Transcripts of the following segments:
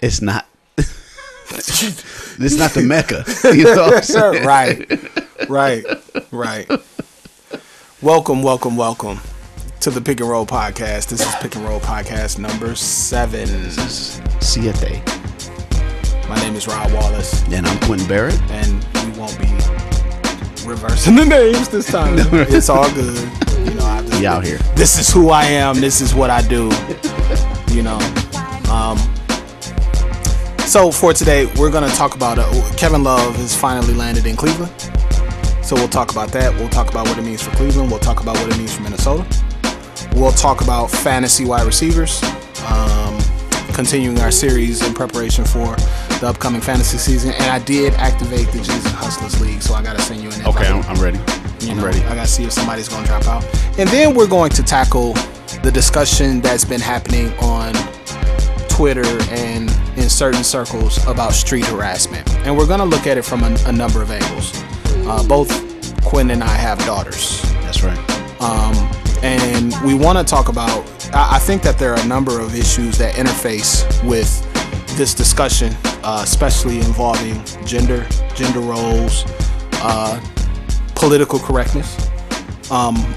it's not. It's not the Mecca. You know what I'm saying? Right. Welcome to the Pick and Roll Podcast. This is Pick and Roll Podcast number 7. This is Siete. My name is Rod Wallace. And I'm Quentin Barrett. And we won't be reversing the names this time. It's all good. You know, we out here. This is who I am. This is what I do. You know. So for today, we're going to talk about Kevin Love has finally landed in Cleveland. So we'll talk about that. We'll talk about what it means for Cleveland. We'll talk about what it means for Minnesota. We'll talk about fantasy wide receivers, continuing our series in preparation for the upcoming fantasy season. And I did activate the Jesus Hustlers League, so I got to send you an invite. Okay, I'm ready. I'm ready. I got to see if somebody's going to drop out. And then we're going to tackle the discussion that's been happening on Twitter and in certain circles about street harassment. And we're going to look at it from a number of angles. Both Quinn and I have daughters. That's right. And we want to talk about, I think that there are a number of issues that interface with this discussion, especially involving gender roles, political correctness,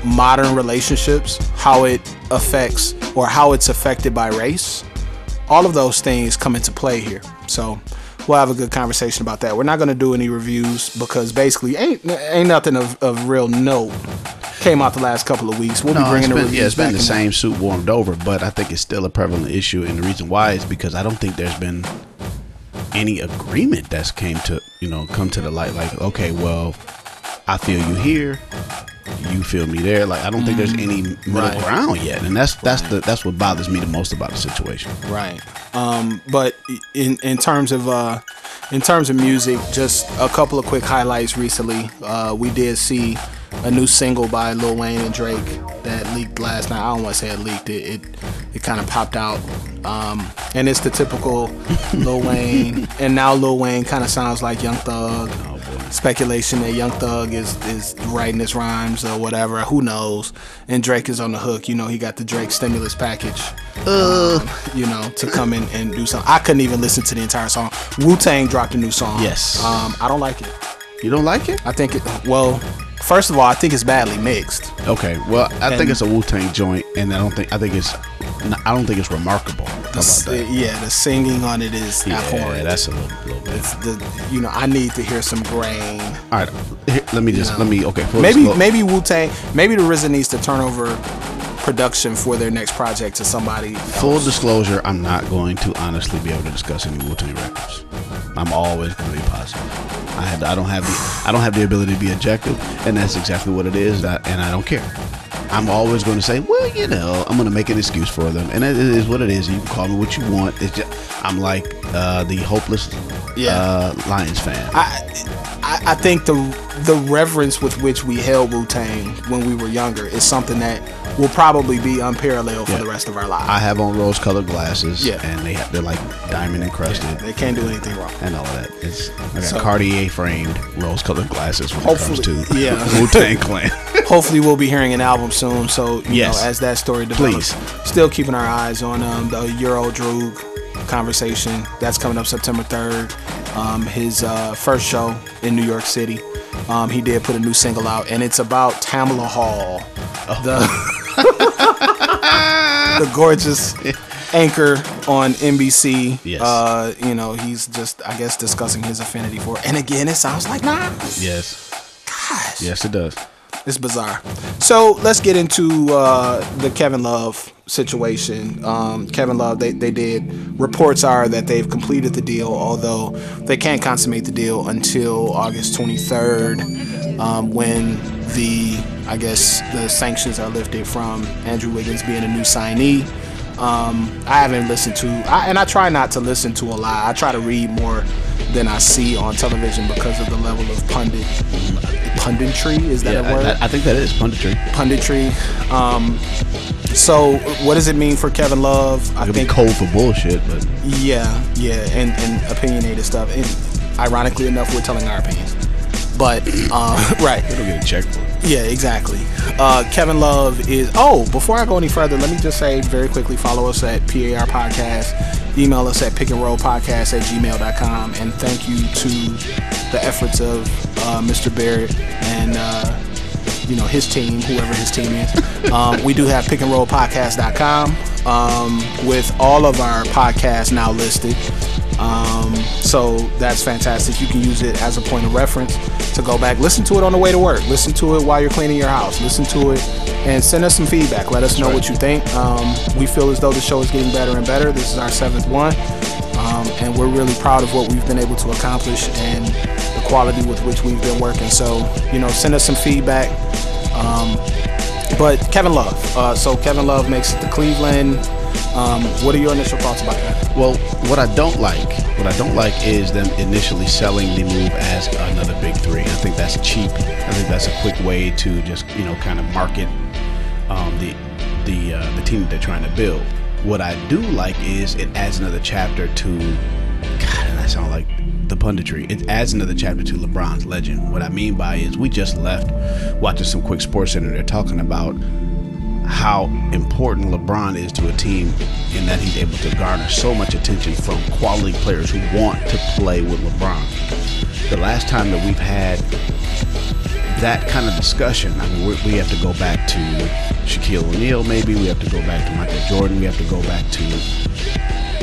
modern relationships, how it affects or how it's affected by race. All of those things come into play here. So we'll have a good conversation about that. We're not going to do any reviews because basically ain't nothing of real note came out the last couple of weeks. We'll be bringing the reviews back. Yeah, it's been the same soup warmed over, but I think it's still a prevalent issue. And the reason why is because I don't think there's been any agreement that's come to the light. Like, okay, well, I feel you here, you feel me there. Like, I don't think there's any middle ground yet, and that's what bothers me the most about the situation. Right. But in terms of music, just a couple of quick highlights recently. We did see a new single by Lil Wayne and Drake that leaked last night. I don't want to say it leaked. It kind of popped out. And it's the typical Lil Wayne. And now Lil Wayne kind of sounds like Young Thug. Oh, boy. Speculation that Young Thug is writing his rhymes or whatever. Who knows? And Drake is on the hook. You know, he got the Drake stimulus package. To come in and do something. I couldn't even listen to the entire song. Wu-Tang dropped a new song. Yes. I don't like it. You don't like it? I think first of all, I think it's badly mixed. Okay, well, I think it's a Wu-Tang joint, and I don't think it's remarkable. How about that? Yeah, the singing on it is abhorrent. Yeah, that's a little bit. I need to hear some grain. All right, maybe Wu-Tang, maybe the RZA needs to turn over production for their next project to somebody else. Full disclosure, I'm not going to honestly be able to discuss any Wu-Tang records. I'm always going to be positive. I don't have the ability to be objective, and that's exactly what it is. And I don't care. I'm always going to say, well, I'm going to make an excuse for them, and it is what it is. You can call me what you want. It's just, I'm like the hopeless Lions fan. I think the reverence with which we held Wu-Tang when we were younger is something that will probably be unparalleled for the rest of our lives. I have on rose-colored glasses, and they're like diamond encrusted. Yeah, they can't do anything wrong. And all of that. I got Cartier-framed rose-colored glasses when it comes to Wu-Tang Clan. Hopefully we'll be hearing an album soon, so as that story develops. Please. Still keeping our eyes on the Euro Droog conversation. That's coming up September 3rd. His first show in New York City. He did put a new single out, and it's about Tamala Hall, the gorgeous anchor on NBC. Yes. He's just, I guess, discussing his affinity for it. And again, it sounds like Nas. Yes. Gosh. Yes, it does. It's bizarre. So let's get into the Kevin Love situation. Kevin Love, they did. Reports are that they've completed the deal, although they can't consummate the deal until August 23rd, when the sanctions are lifted from Andrew Wiggins being a new signee. I haven't listened to, and I try not to listen to a lot. I try to read more than I see on television because of the level of punditry. Is that a word? I think that is punditry. So what does it mean for Kevin Love? I think cold for bullshit, but and opinionated stuff. And ironically enough, we're telling our opinions. But right, we don't get a check for it. Yeah, exactly. Kevin Love is. Oh, before I go any further, let me just say very quickly: follow us at PAR Podcast. Email us at pickandrollpodcast@gmail.com. And thank you to the efforts of Mr. Barrett and his team, whoever his team is. We do have pickandrollpodcast.com with all of our podcasts now listed. So that's fantastic. You can use it as a point of reference to go back, listen to it on the way to work, listen to it while you're cleaning your house, listen to it, and send us some feedback. Let us know what you think. We feel as though the show is getting better and better. This is our 7th one, and we're really proud of what we've been able to accomplish and the quality with which we've been working. So, send us some feedback. But Kevin Love. So Kevin Love makes it to Cleveland. What are your initial thoughts about that? Well, what I don't like is them initially selling the move as another big three. I think that's cheap. I think that's a quick way to just kind of market the team that they're trying to build. What I do like is it adds another chapter to. God, and that sounds like the punditry. It adds another chapter to LeBron's legend. What I mean by is we just left watching some quick Sports Center. They're talking about how important LeBron is to a team in that he's able to garner so much attention from quality players who want to play with LeBron. The last time that we've had that kind of discussion, I mean, we have to go back to Shaquille O'Neal, maybe. We have to go back to Michael Jordan. We have to go back to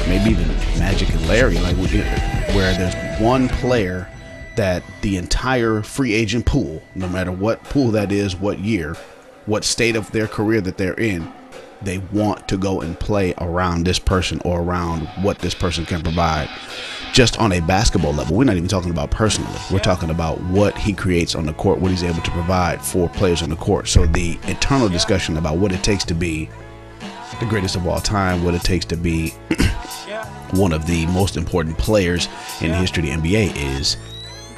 maybe even Magic and Larry, where there's one player that the entire free agent pool, no matter what pool that is, what year, what state of their career that they're in, they want to go and play around this person or around what this person can provide. Just on a basketball level, we're not even talking about personally. We're talking about what he creates on the court, what he's able to provide for players on the court. So the eternal discussion about what it takes to be the greatest of all time, what it takes to be one of the most important players in the history of the NBA is,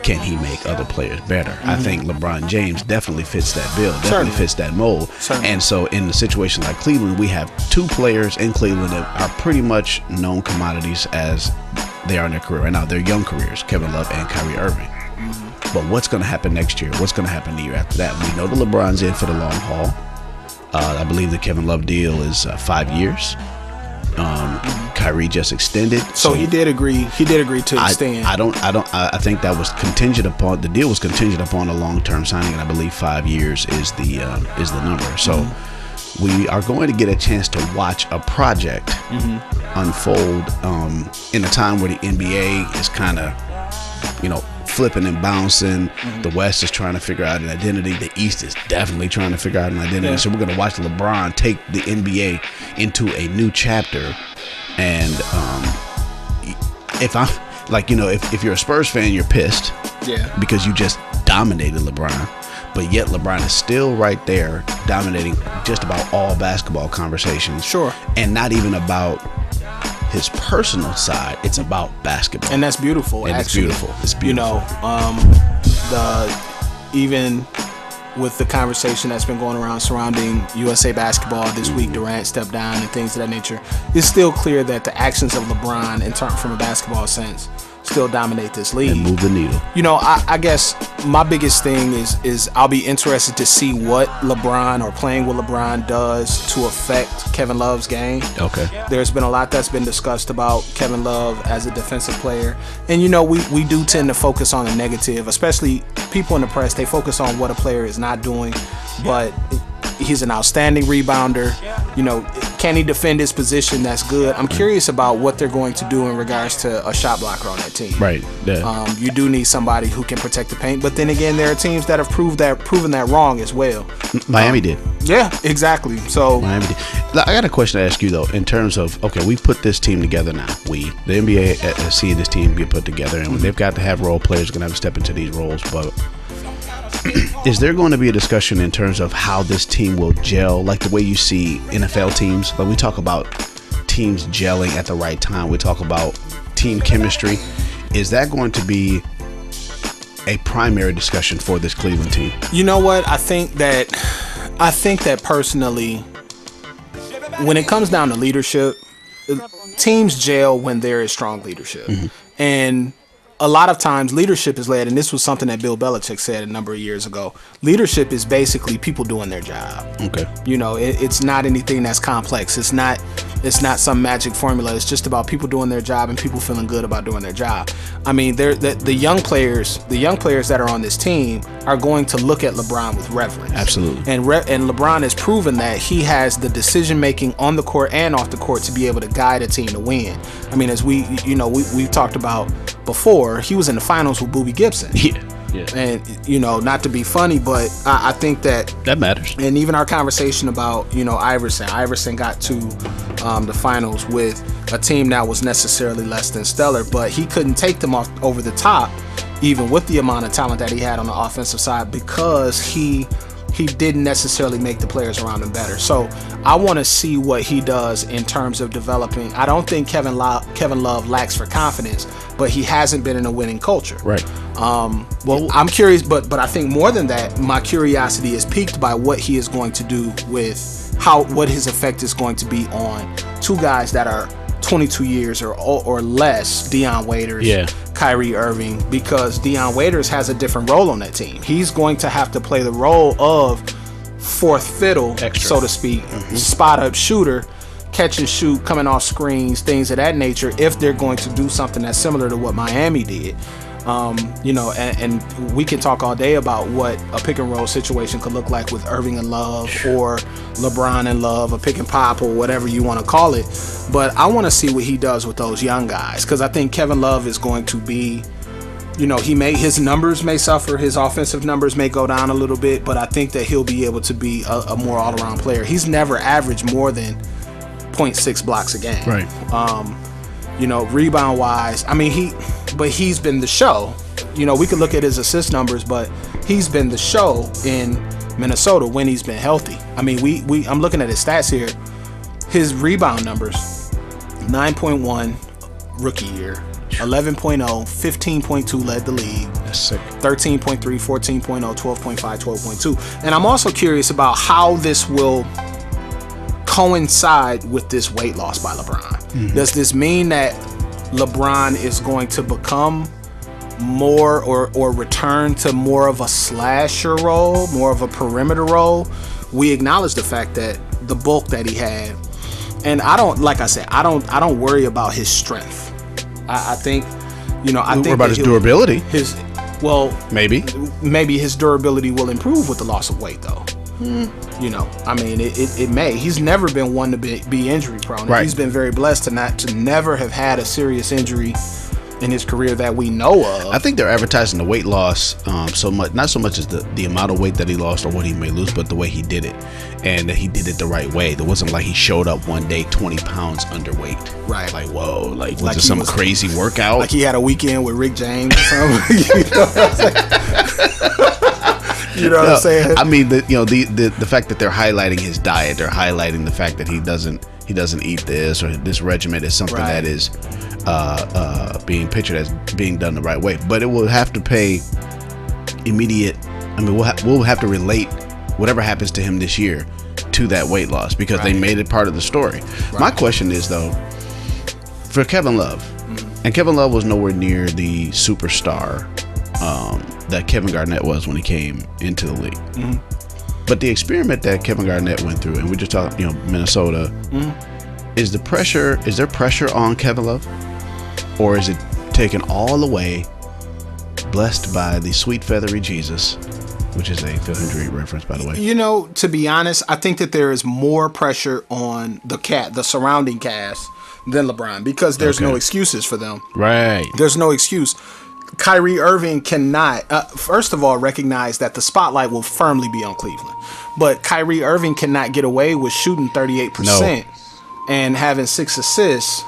can he make other players better? Mm-hmm. I think LeBron James definitely fits that bill, definitely fits that mold. Certainly. And so in a situation like Cleveland, we have two players in Cleveland that are pretty much known commodities as they are in their career right now. They're young careers, Kevin Love and Kyrie Irving. Mm-hmm. But what's going to happen next year? What's going to happen the year after that? We know that LeBron's in for the long haul. I believe the Kevin Love deal is 5 years. Kyrie just extended. So he did agree. He did agree to extend. I think that was contingent upon, the deal was contingent upon a long-term signing, and I believe 5 years is the number. So we are going to get a chance to watch a project unfold in a time where the NBA is kind of, flipping and bouncing. The West is trying to figure out an identity. The East is definitely trying to figure out an identity. Yeah. So we're going to watch LeBron take the NBA into a new chapter. And if I'm like, if you're a Spurs fan, you're pissed. Yeah. Because you just dominated LeBron. But yet LeBron is still right there dominating just about all basketball conversations. Sure. And not even about his personal side, it's about basketball, and that's beautiful. And actually, it's beautiful. Even with the conversation that's been going around surrounding USA basketball this week, Durant stepped down and things of that nature, it's still clear that the actions of LeBron, from a basketball sense, still dominate this league and move the needle. I guess my biggest thing is I'll be interested to see what LeBron or playing with LeBron does to affect Kevin Love's game. Okay. There's been a lot that's been discussed about Kevin Love as a defensive player. And we do tend to focus on the negative, especially people in the press. They focus on what a player is not doing, but he's an outstanding rebounder. Can he defend his position? That's good. I'm curious about what they're going to do in regards to a shot blocker on that team. Right. Yeah. You do need somebody who can protect the paint, but then again, there are teams that have proven that wrong as well. Miami did. Yeah, exactly. So Miami did. I got a question to ask you though, in terms of, okay, we put this team together now. The NBA is seeing this team get put together, and they've got to have role players going to have to step into these roles, but is there going to be a discussion in terms of how this team will gel, like the way you see NFL teams? Like we talk about teams gelling at the right time. We talk about team chemistry. Is that going to be a primary discussion for this Cleveland team? You know what? I think that personally, when it comes down to leadership, teams gel when there is strong leadership. And a lot of times leadership is led, and this was something that Bill Belichick said a number of years ago. Leadership is basically people doing their job. Okay. You know, it's not anything that's complex. It's not some magic formula. It's just about people doing their job and people feeling good about doing their job. I mean, the young players that are on this team are going to look at LeBron with reverence. Absolutely. And LeBron has proven that he has the decision making on the court and off the court to be able to guide a team to win. I mean, as we've talked about before, he was in the finals with Boobie Gibson. Yeah. Yeah. And, you know, not to be funny, but I think that matters. And even our conversation about, you know, Iverson got to the finals with a team that was necessarily less than stellar, but he couldn't take them off over the top, even with the amount of talent that he had on the offensive side, because he didn't necessarily make the players around him better. So I want to see what he does in terms of developing. I don't think Kevin Love lacks for confidence, but he hasn't been in a winning culture. Right. Well, I'm curious, but I think more than that, my curiosity is piqued by what he is going to do with what his effect is going to be on two guys that are 22 years or less, Dion Waiters, Kyrie Irving, because Dion Waiters has a different role on that team. He's going to have to play the role of fourth fiddle, so to speak, spot up shooter, catch and shoot, coming off screens, things of that nature, if they're going to do something that's similar to what Miami did. You know, and we can talk all day about what a pick and roll situation could look like with Irving and Love, or LeBron and Love, a pick and pop, or whatever you want to call it. But I want to see what he does with those young guys, because I think Kevin Love is going to be, you know, his numbers may suffer, his offensive numbers may go down a little bit, but I think that he'll be able to be a more all-around player. He's never averaged more than 0.6 blocks a game. Right. You know, rebound wise, I mean, he's been the show. You know, we could look at his assist numbers, but he's been the show in Minnesota when he's been healthy. I mean, I'm looking at his stats here. His rebound numbers: 9.1 rookie year, 11.0, 15.2 led the league. That's sick. 13.3, 14.0, 12.5, 12.2. And I'm also curious about how this will coincide with this weight loss by LeBron. Does this mean that LeBron is going to become more or return to more of a slasher role, more of a perimeter role? We acknowledge the fact that the bulk that he had, and I don't worry about his strength. I think, you know, I think about his durability. Maybe his durability will improve with the loss of weight, though. You know, I mean, it may. He's never been one to be injury prone. Right. He's been very blessed to never have had a serious injury in his career that we know of. I think they're advertising the weight loss so much, not so much as the amount of weight that he lost or what he may lose, but the way he did it, and that he did it the right way. It wasn't like he showed up one day 20 pounds underweight. Right. Like, whoa, like was it some crazy workout? Like he had a weekend with Rick James or something. You know what I'm saying? You know what I'm saying? I mean, the fact that they're highlighting his diet, they're highlighting the fact that he doesn't eat this, or this regimen is something that is being pictured as being done the right way. But it will have to pay immediate. I mean, we'll have to relate whatever happens to him this year to that weight loss, because they made it part of the story. Right. My question is, though, for Kevin Love, and Kevin Love was nowhere near the superstar that Kevin Garnett was when he came into the league. But the experiment that Kevin Garnett went through, and we just talked, you know, Minnesota, is there pressure on Kevin Love, or is it taken all away, blessed by the sweet feathery Jesus, which is a Phil Hendry reference, by the way? You know, to be honest, I think that there is more pressure on the surrounding cast than LeBron, because there's no excuses for them. Right. There's no excuse. Kyrie Irving cannot, first of all, recognize that the spotlight will firmly be on Cleveland. But Kyrie Irving cannot get away with shooting 38% and having 6 assists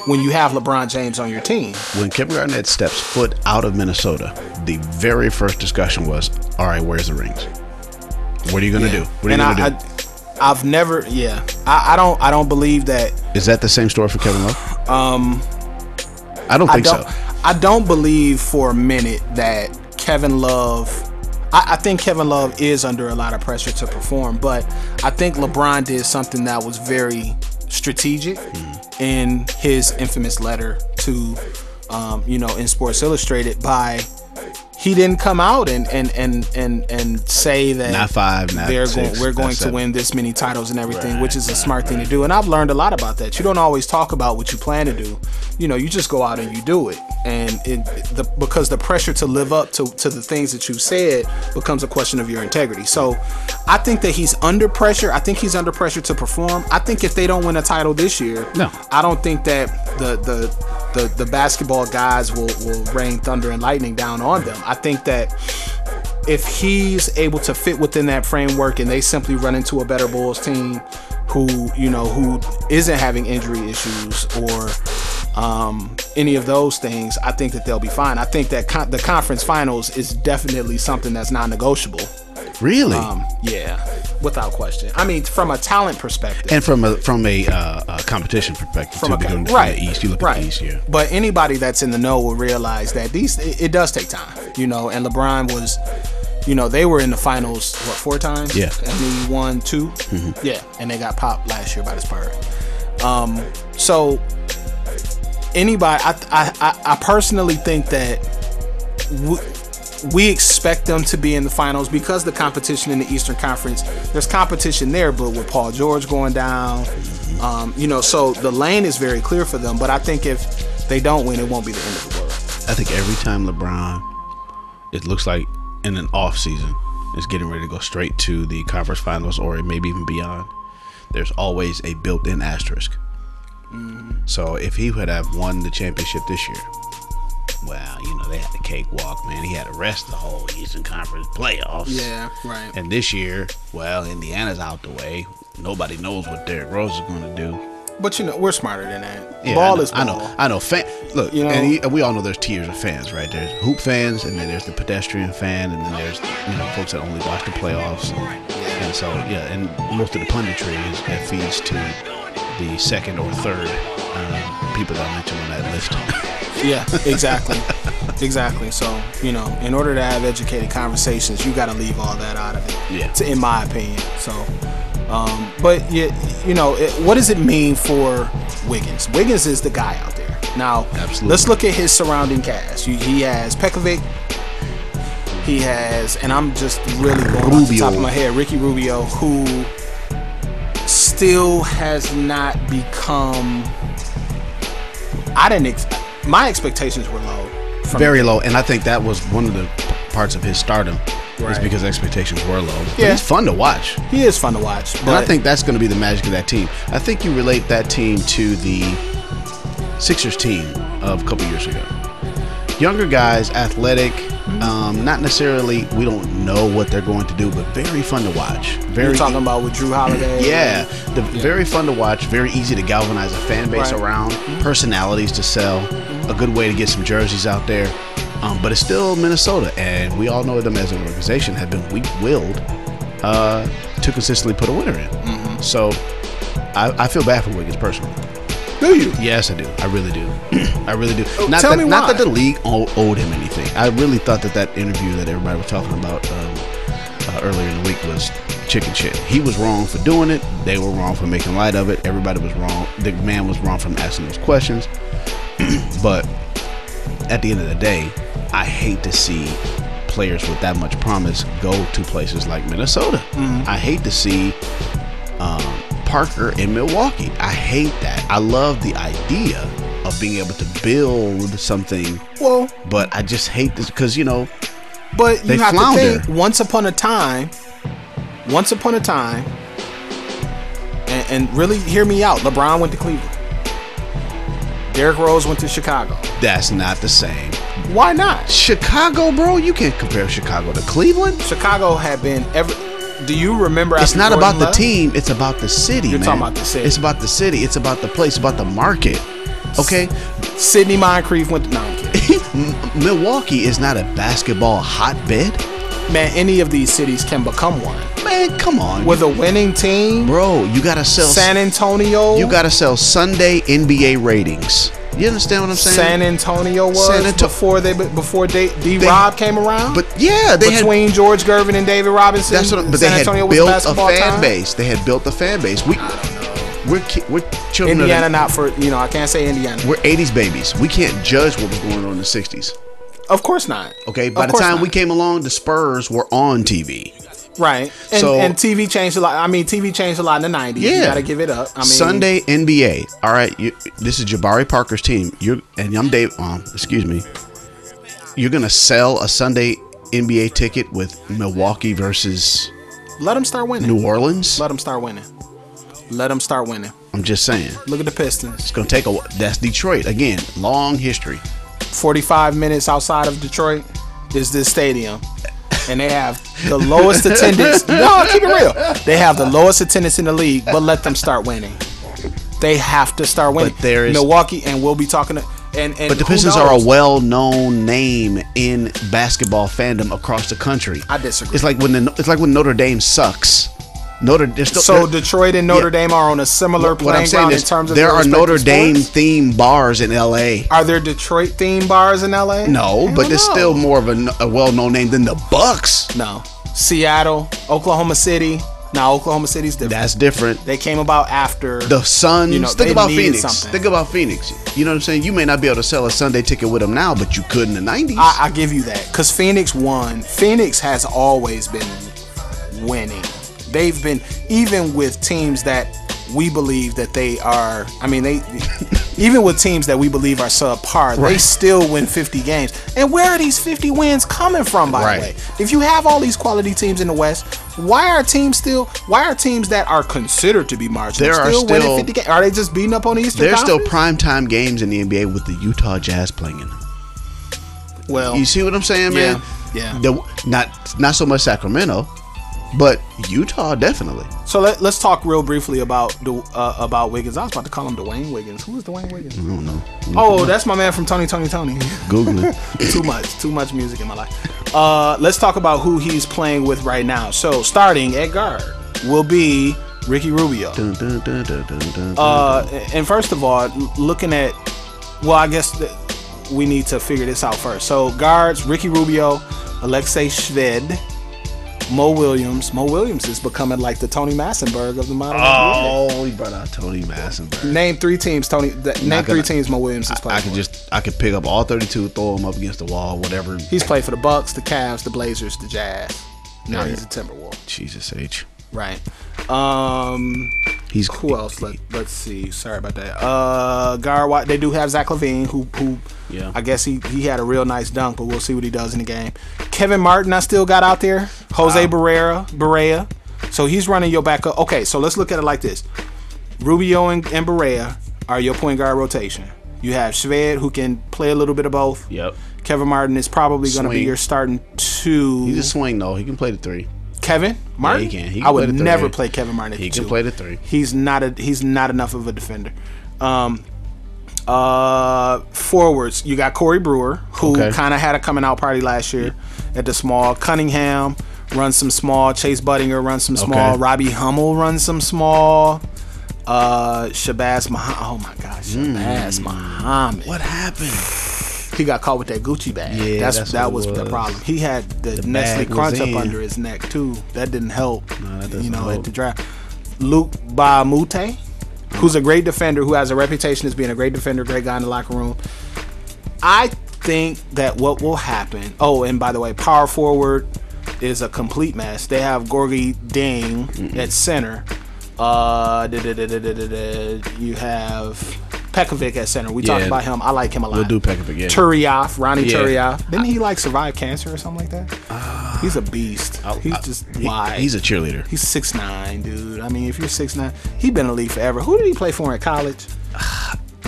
when you have LeBron James on your team. When Kevin Garnett steps foot out of Minnesota, the very first discussion was, all right, where's the rings? What are you going to do? What are you going to do? I've never, I don't believe that. Is that the same story for Kevin Love? I don't think so. I don't believe for a minute that Kevin Love, I think Kevin Love is under a lot of pressure to perform, but I think LeBron did something that was very strategic in his infamous letter to in Sports Illustrated by. He didn't come out and say that not 5, not 6, we're going to 7. win this many titles and everything, Right, which is a smart thing to do. And I've learned a lot about that. You don't always talk about what you plan to do. You just go out and you do it. And because the pressure to live up to the things that you've said becomes a question of your integrity. So I think that he's under pressure. I think he's under pressure to perform. I think if they don't win a title this year, No. I don't think that the basketball gods will rain thunder and lightning down on them. I think that if he's able to fit within that framework and they simply run into a better Bulls team who isn't having injury issues or any of those things, I think that they'll be fine. I think that the conference finals is definitely something that's non-negotiable. Really? Yeah, without question. I mean, from a talent perspective, and from a competition perspective too, because right, the East, you look at the East, yeah. But anybody that's in the know will realize that it does take time, and LeBron was, they were in the finals 4 times, yeah, and he won 2, yeah, and they got popped last year by the Spurs. So anybody, I personally think that we expect them to be in the finals because the competition in the Eastern Conference, there's competition there, but with Paul George going down, so the lane is very clear for them. But I think if they don't win, it won't be the end of the world. I think every time LeBron, it looks like in an off season, is getting ready to go straight to the conference finals or maybe even beyond, there's always a built-in asterisk. So if he would have won the championship this year, well, they had the cakewalk, man. He had to rest the whole Eastern Conference playoffs. Yeah, right. And this year, well, Indiana's out the way. Nobody knows what Derrick Rose is going to do. But we're smarter than that. Yeah, ball is ball. I know. Look, and we all know there's tiers of fans, right? There's hoop fans, and then there's the pedestrian fan, and then there's folks that only watch the playoffs. And so and most of the punditry that feeds to the second or third people that I mentioned on that list. Yeah, exactly. Exactly. So, in order to have educated conversations, you got to leave all that out of it. Yeah. In my opinion. So, but what does it mean for Wiggins? Wiggins is the guy out there. Now, absolutely. Let's look at his surrounding cast. He has Pekovic. He has, and I'm just really going off the top of my head, Ricky Rubio, who still has not become. My expectations were low. Very low, and I think that was one of the parts of his stardom, is because expectations were low. But he's fun to watch. He is fun to watch. And I think that's going to be the magic of that team. I think you relate that team to the Sixers team of a couple years ago. Younger guys, athletic, not necessarily, we don't know what they're going to do, but very fun to watch. You're talking about with Drew Holiday? Yeah, very fun to watch, very easy to galvanize a fan base around, personalities to sell, a good way to get some jerseys out there. But it's still Minnesota, and we all know them as an organization have been weak-willed to consistently put a winner in. So I feel bad for Wiggins personally. Do you? Yes, I do. I really do. I really do. Not that the league owed him anything. I really thought that interview that everybody was talking about earlier in the week was chicken shit. He was wrong for doing it. They were wrong for making light of it. Everybody was wrong. The man was wrong for asking those questions. But at the end of the day, I hate to see players with that much promise go to places like Minnesota. I hate to see Parker in Milwaukee. I hate that. I love the idea of being able to build something. Well, but I just hate this because but they you have flounder. to think, once upon a time, and really hear me out. LeBron went to Cleveland. Derrick Rose went to Chicago. That's not the same. Why not? Chicago, bro. You can't compare Chicago to Cleveland. Chicago had been Do you remember? It's not about the team. It's about the city. You're talking about the city. It's about the city. It's about the place. It's about the market. Okay. Sidney Moncrief went to. No, I'm kidding. Milwaukee is not a basketball hotbed. Man, any of these cities can become one. Man, come on. With a winning team, bro, you gotta sell San Antonio. You gotta sell Sunday NBA ratings. You understand what I'm saying? San Antonio was before D-Rob came around. But yeah, between George Gervin and David Robinson. That's what. But San Antonio was a fan base. They had built a fan base. we're children. Indiana, not for I can't say Indiana. We're 80s babies. We can't judge what was going on in the 60s. Of course not. Okay, by the time we came along, the Spurs were on TV. Right. And TV changed a lot. I mean, TV changed a lot in the 90s. Yeah. You got to give it up. I mean, Sunday NBA. All right, this is Jabari Parker's team. I'm Dave. Excuse me. You're going to sell a Sunday NBA ticket with Milwaukee versus... Let them start winning. New Orleans? Let them start winning. Let them start winning. I'm just saying. Look at the Pistons. It's going to take that's Detroit. Again, long history. 45 minutes outside of Detroit is this stadium. And they have the lowest attendance. No, keep it real. They have the lowest attendance in the league, but let them start winning. They have to start winning. But there is Milwaukee, and we'll be talking to... But the Pistons are a well-known name in basketball fandom across the country. I disagree. It's like when Notre Dame sucks. Detroit and Notre Dame are on a similar playing ground in terms of there are Notre Dame themed bars in L.A. Are there Detroit themed bars in L.A.? No, but it's still more of a well-known name than the Bucks. No, Seattle, Oklahoma City. Now Oklahoma City's different. That's different. They came about after the Suns. Think about Phoenix. Think about Phoenix. You know what I'm saying? You may not be able to sell a Sunday ticket with them now, but you could in the 90s. I give you that because Phoenix won. Phoenix has always been winning. They've been, even with teams that we believe that they are, even with teams that we believe are subpar, they still win 50 games. And where are these 50 wins coming from, by the way? If you have all these quality teams in the West, why are teams that are considered to be marginal still winning 50 games? Are they just beating up on the Eastern Conference? There's still primetime games in the NBA with the Utah Jazz playing in them. Well, you see what I'm saying, man? Yeah. Not so much Sacramento. But Utah, definitely. So let's talk real briefly about Wiggins. I was about to call him Dwayne Wiggins. Who is Dwayne Wiggins? I don't know. Oh, that's my man from Tony. Google it. Too much music in my life. Let's talk about who he's playing with right now. So starting at guard will be Ricky Rubio. And first of all, looking at, I guess we need to figure this out first. So guards, Ricky Rubio, Alexei Shved, Mo Williams. Mo Williams is becoming like the Tony Massenberg of the modern NBA. Oh, he brought out Tony Massenberg. Name three teams, Tony. Three teams Mo Williams has played. I could pick up all 32, throw them up against the wall, whatever. He's played for the Bucks, the Cavs, the Blazers, the Jazz. Now he's a Timberwolf. Jesus H. Right. Who else? Let's see. Sorry about that. Guard. They do have Zach LaVine, who I guess he had a real nice dunk, but we'll see what he does in the game. Kevin Martin, I still got out there. Jose Barea. So he's running your backup. Okay, so let's look at it like this. Rubio and Barea are your point guard rotation. You have Shved, who can play a little bit of both. Yep. Kevin Martin is probably going to be your starting two. He's a swing though. He can play the three. Kevin Martin? Yeah, he can. I would never play Kevin Martin at the two. He can play the three. He's not enough of a defender. Forwards, you got Corey Brewer, who kind of had a coming out party last year at the small. Cunningham runs some small. Chase Buttinger runs some small. Robbie Hummel runs some small. Shabazz Muhammad. Oh my gosh, Shabazz Muhammad. What happened? He got caught with that Gucci bag. Yeah, that was the problem. He had the Nestle Crunch up under his neck too. That didn't help. No, that doesn't help. At the draft. Luke Baamute, who's a great defender, who has a reputation as being a great defender, great guy in the locker room. I think that what will happen. Oh, and by the way, power forward is a complete mess. They have Gorgie Ding at center. You have Pekovic at center. We talked about him. I like him a lot. We'll do Pekovic, yeah. Ronnie Turiaf. Didn't he survive cancer or something like that? He's a beast. He's just wide. He's a cheerleader. He's 6'9", dude. I mean, if you're 6'9", he's been in the league forever. Who did he play for in college?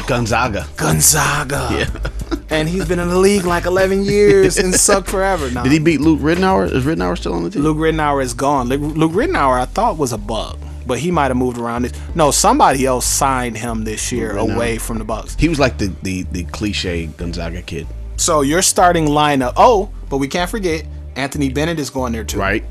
Gonzaga. Yeah. And he's been in the league like 11 years and sucked forever. Did he beat Luke Ridnour? Is Ridnour still on the team? Luke Ridnour is gone. Luke Ridnour, I thought, was a bug. But he might have moved around. No, somebody else signed him this year away from the Bucks. He was like the cliche Gonzaga kid. So your starting lineup. Oh, but we can't forget Anthony Bennett is going there too. Right.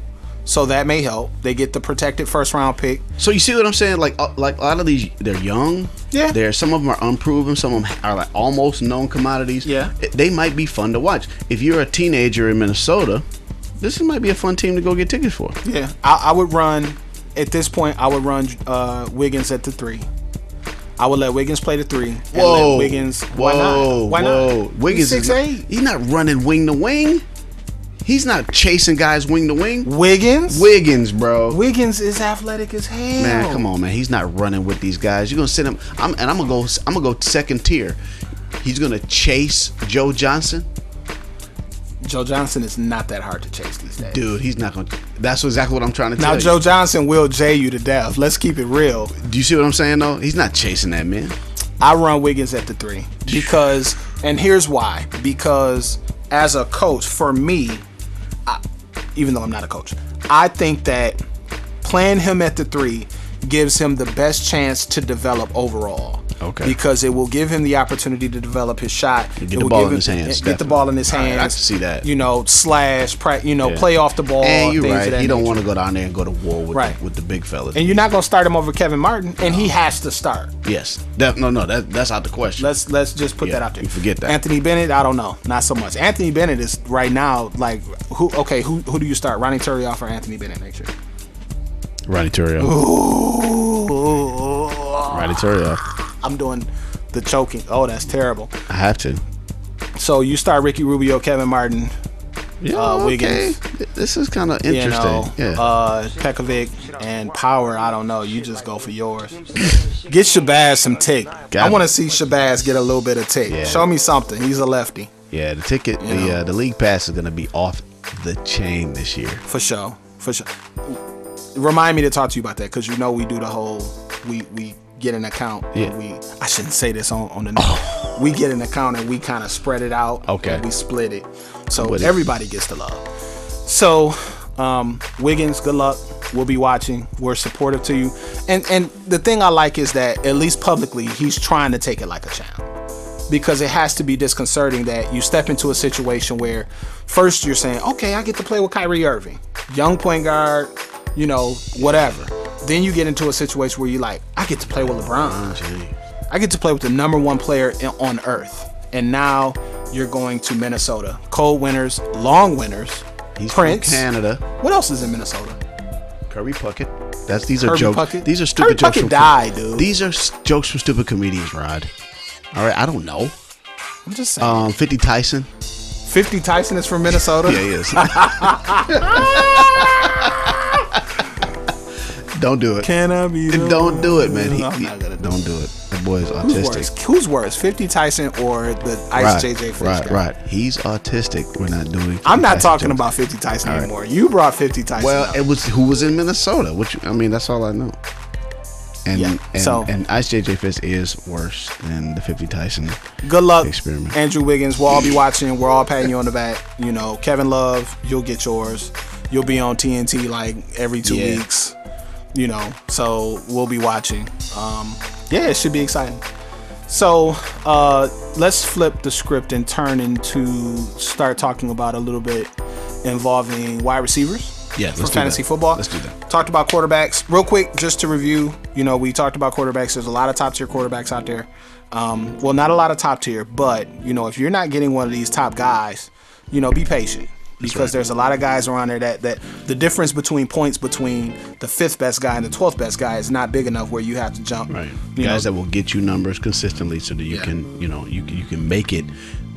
So that may help. They get the protected first round pick. So you see what I'm saying? Like a lot of these, they're young. Yeah. Some of them are unproven. Some of them are like almost known commodities. Yeah. They might be fun to watch. If you're a teenager in Minnesota, this might be a fun team to go get tickets for. Yeah. I would run. At this point, I would run Wiggins at the 3. I would let Wiggins play the 3. And Whoa. let Wiggins. Why Whoa. not? Why Whoa. not? Wiggins He's 6'8". He's not running wing to wing. He's not chasing guys wing to wing. Wiggins, bro. Wiggins is athletic as hell. Man, come on, man. He's not running with these guys. You're gonna sit him. I'm gonna go second tier. He's gonna chase Joe Johnson. Joe Johnson is not that hard to chase these days. Dude, he's not gonna. That's exactly what I'm trying to tell you. Now, Joe Johnson will J you to death. Let's keep it real. Do you see what I'm saying, though? He's not chasing that man. I run Wiggins at the 3 because, and here's why. Because as a coach, for me, even though I'm not a coach, I think that playing him at the 3 gives him the best chance to develop overall. Okay. Because it will give him the opportunity to develop his shot. Get the ball in his hands. Get the ball in his hands. I can see that. Slash, play off the ball. And you're things right. Of that He don't nature. want to go down there and go to war with the big fellas. And you're not gonna start him over Kevin Martin, and he has to start. Yes. That's out the question. Let's just put that out there. You forget that. Anthony Bennett, I don't know, not so much. Anthony Bennett is right now like who do you start? Ronnie Turiaf or Anthony Bennett next year? Ronnie Turiaf. Ronnie Turiaf. I'm doing the choking. Oh, that's terrible. I have to. So you start Ricky Rubio, Kevin Martin, Wiggins. This is kind of interesting. Pekovic and Power. I don't know. You just go for yours. Get Shabazz some tick. I want to see Shabazz get a little bit of tick. Yeah. Show me something. He's a lefty. Yeah, the ticket, the league pass is going to be off the chain this year. For sure. Remind me to talk to you about that because we do the whole we get an account. Yeah. And I shouldn't say this on the we get an account and we kind of spread it out. Okay. And we split it. So everybody gets the love. So Wiggins, good luck. We'll be watching. We're supportive to you. And the thing I like is that at least publicly he's trying to take it like a champ. Because it has to be disconcerting that you step into a situation where first you're saying, okay, I get to play with Kyrie Irving, young point guard, whatever. Then you get into a situation where you're like, I get to play with LeBron. I get to play with the number 1 player on earth. And now you're going to Minnesota. Cold winters, long winters. He's Prince. from Canada. What else is in Minnesota? Kirby Puckett. These are Kirby jokes. Puckett? These are stupid jokes. Kirby Puckett died, dude. These are jokes from stupid comedians, Rod. All right, I don't know. I'm just saying. 50 Tyson. 50 Tyson is from Minnesota? Yeah, he is. Don't do it. Can I be? Don't do it, man. I'm not gonna don't do it. That boy is autistic. Who's worse, 50 Tyson or the Ice JJ Fish guy? Right. He's autistic. We're not doing. I'm not talking about 50 Tyson anymore. You brought 50 Tyson. Well, it was who was in Minnesota. That's all I know. And Ice JJ Fish is worse than the 50 Tyson. Good luck, experiment. Andrew Wiggins. We'll all be watching. We're all patting you on the back. Kevin Love, you'll get yours. You'll be on TNT like every 2 weeks. So we'll be watching. It should be exciting. So let's flip the script and start talking about a little bit involving wide receivers. Yeah, for fantasy football. Let's do that. Talked about quarterbacks. Real quick, just to review, we talked about quarterbacks. There's a lot of top tier quarterbacks out there. Well, not a lot of top tier, but, if you're not getting one of these top guys, be patient. Because there's a lot of guys around there that the difference between points between the 5th best guy and the 12th best guy is not big enough where you have to jump. Right. Guys that will get you numbers consistently so that you can, you can make it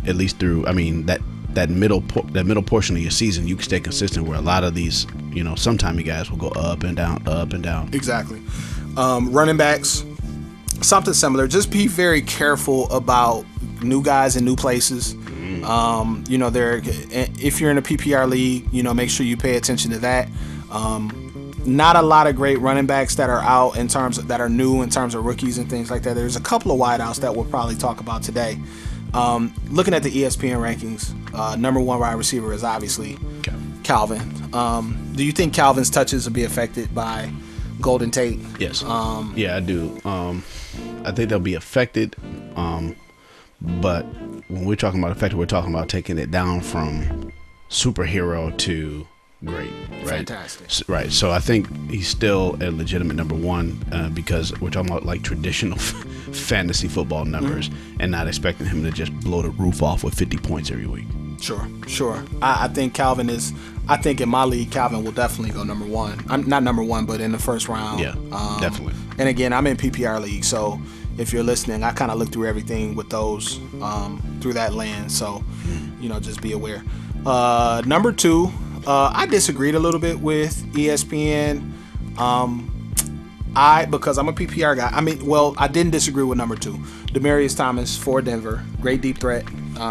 at least through, that middle portion of your season, you can stay consistent where a lot of these, sometimes you guys will go up and down, up and down. Exactly. Running backs, something similar. Just be very careful about new guys in new places. If you're in a PPR league, make sure you pay attention to that. Not a lot of great running backs that are out that are new in terms of rookies and things like that. There's a couple of wideouts that we'll probably talk about today. Looking at the ESPN rankings, number 1 wide receiver is obviously Calvin. Do you think Calvin's touches will be affected by Golden Tate? Yes. Yeah, I do. I think they'll be affected. But when we're talking about affected, we're talking about taking it down from superhero to great, right? Fantastic. Right. So I think he's still a legitimate number 1 because we're talking about like traditional fantasy football numbers and not expecting him to just blow the roof off with 50 points every week. Sure. I think Calvin is. I think in my league, Calvin will definitely go number 1. I'm not number 1, but in the first round. Yeah, definitely. And again, I'm in PPR league, so if you're listening, I kind of look through everything with those through that lens. So, just be aware. Number 2, I disagreed a little bit with ESPN. Because I'm a PPR guy. I didn't disagree with number 2. Demaryius Thomas for Denver. Great deep threat.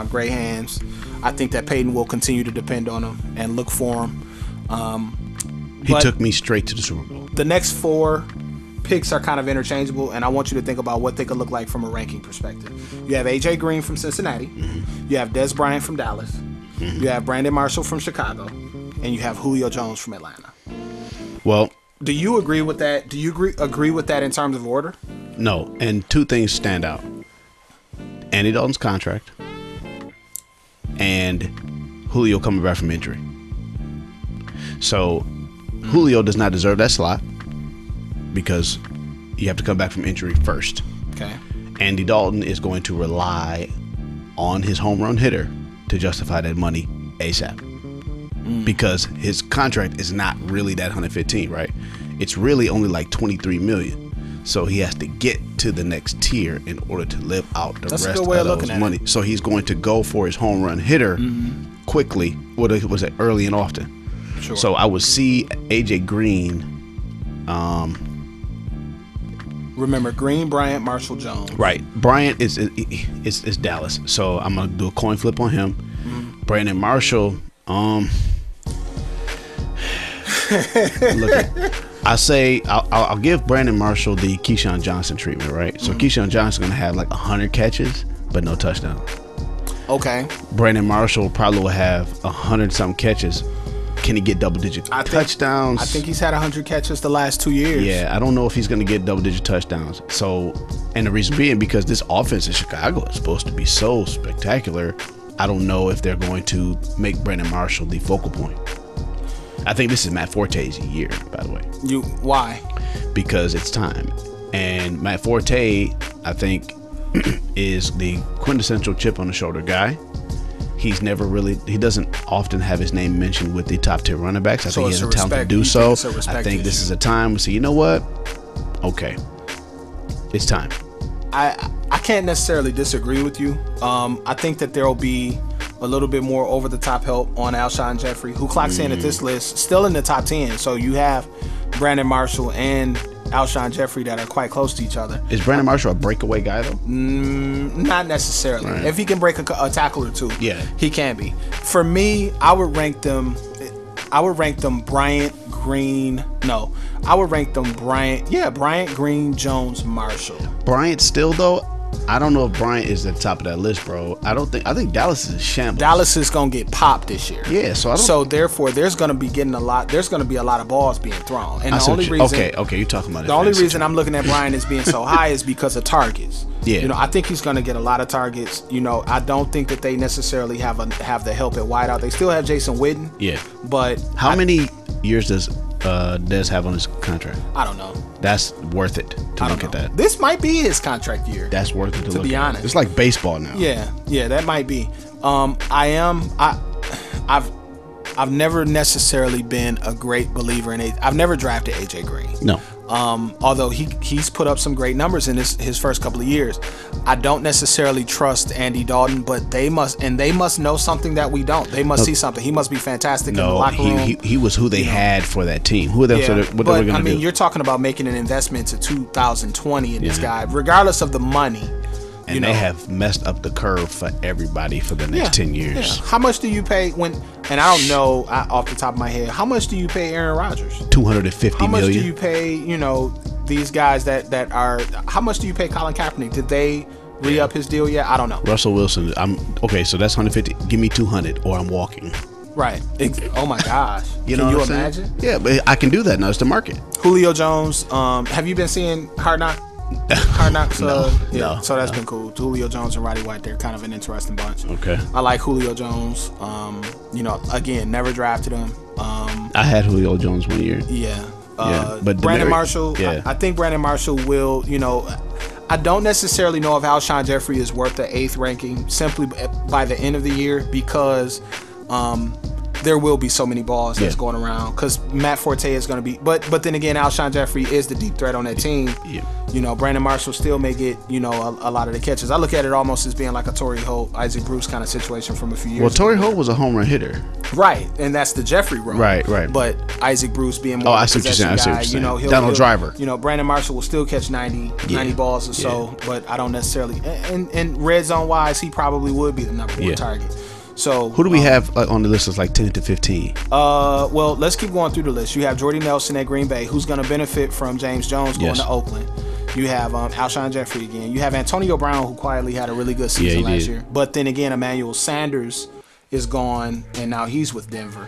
Great hands. I think that Peyton will continue to depend on him and look for him. He took me straight to the Super Bowl. The next 4 picks are kind of interchangeable, and I want you to think about what they could look like from a ranking perspective. You have AJ Green from Cincinnati. Mm-hmm. You have Dez Bryant from Dallas. Mm-hmm. You have Brandon Marshall from Chicago. And you have Julio Jones from Atlanta. Well, do you agree with that? Do you agree with that in terms of order? No, and 2 things stand out. Andy Dalton's contract and Julio coming back from injury. So Julio does not deserve that slot because you have to come back from injury first. Okay. Andy Dalton is going to rely on his home run hitter to justify that money ASAP. Because his contract is not really that 115, right? It's really only like 23 million. So he has to get to the next tier in order to live out the rest of those money. So he's going to go for his home run hitter quickly. What was it? Early and often. Sure. So I would see AJ Green. Remember, Green, Bryant, Marshall, Jones. Right. Bryant is Dallas. So I'm gonna do a coin flip on him. Brandon Marshall. I'll give Brandon Marshall the Keyshawn Johnson treatment, right? So Keyshawn Johnson's gonna have like 100 catches, but no touchdowns. Okay. Brandon Marshall probably will have 100-something catches. Can he get double-digit touchdowns? I think he's had 100 catches the last 2 years. Yeah, I don't know if he's gonna get double-digit touchdowns. So, and the reason being because this offense in Chicago is supposed to be so spectacular. I don't know if they're going to make Brandon Marshall the focal point. I think this is Matt Forte's year, by the way. Why? Because it's time. And Matt Forte, I think, is the quintessential chip on the shoulder guy. He doesn't often have his name mentioned with the top tier running backs. I think he has the talent to do so. I think this is a time to say, you know what? Okay. It's time. I can't necessarily disagree with you. I think that there will be a little bit more over-the-top help on Alshon Jeffrey, who clocks in at this list, still in the top 10. So you have Brandon Marshall and Alshon Jeffrey that are quite close to each other. Is Brandon Marshall a breakaway guy, though? Not necessarily. Right. If he can break a tackle or two, yeah, he can be. For me, I would rank them Bryant, Green. No, I would rank them Bryant, Green, Jones, Marshall. Bryant still, though, I don't know if Bryant is at the top of that list, bro. I think Dallas is a shambles. Dallas is gonna get popped this year. Yeah, so therefore there's gonna be a lot of balls being thrown. And the only reason you're talking about the only reason I'm looking at Bryant as being so high is because of targets. Yeah. I think he's gonna get a lot of targets. I don't think that they necessarily have the help at wideout. They still have Jason Witten. Yeah. But how many years does Dez have on his contract? I don't know. That's worth it to look at that. This might be his contract year. That's worth it to look at. To be honest. It's like baseball now. Yeah, that might be. I've never necessarily been a great believer in I've never drafted AJ Green. No. Although he's put up some great numbers in his first couple of years. I don't necessarily trust Andy Dalton, but they must know something that we don't. They must see something. He must be fantastic in the locker room. He was who they had for that team. Who they what they were going to do. You're talking about making an investment to 2020 in this guy, regardless of the money. And they have messed up the curve for everybody for the next 10 years. Yeah. How much do you pay and I don't know off the top of my head, how much do you pay Aaron Rodgers? $250 million. How much do you pay, these guys that are, how much do you pay Colin Kaepernick? Did they re-up his deal yet? I don't know. Russell Wilson, so that's 150. Give me 200 or I'm walking. Right. Oh my gosh. Can you imagine? Yeah, but I can do that now. It's the market. Julio Jones, have you been seeing Hard Knocks? No. So that's been cool. Julio Jones and Roddy White, they're kind of an interesting bunch. Okay. I like Julio Jones. Again, never drafted him. I had Julio Jones 1 year. Yeah. But Brandon Marshall, I think Brandon Marshall will, I don't necessarily know if Alshon Jeffrey is worth the 8th ranking simply by the end of the year because there will be so many balls that's going around because Matt Forte is going to be. But then again, Alshon Jeffrey is the deep threat on that team. Yeah. You know, Brandon Marshall still may get, you know, a lot of the catches. I look at it almost as being like a Torrey Holt, Isaac Bruce kind of situation from a few years Well, ago. Torrey Holt was a home run hitter. Right, and that's the Jeffrey role. Right. But Isaac Bruce being more Oh, of I a see what you're saying. possession I guy, see what you're you know, saying. Donald Driver. You know, Brandon Marshall will still catch 90 balls or so, but I don't necessarily. And red zone wise, he probably would be the number one target. So who do we have on the list that's like 10 to 15? Well, let's keep going through the list. You have Jordy Nelson at Green Bay, who's going to benefit from James Jones going to Oakland. You have Alshon Jeffrey again. You have Antonio Brown, who quietly had a really good season last year. But then again, Emmanuel Sanders is gone, and now he's with Denver.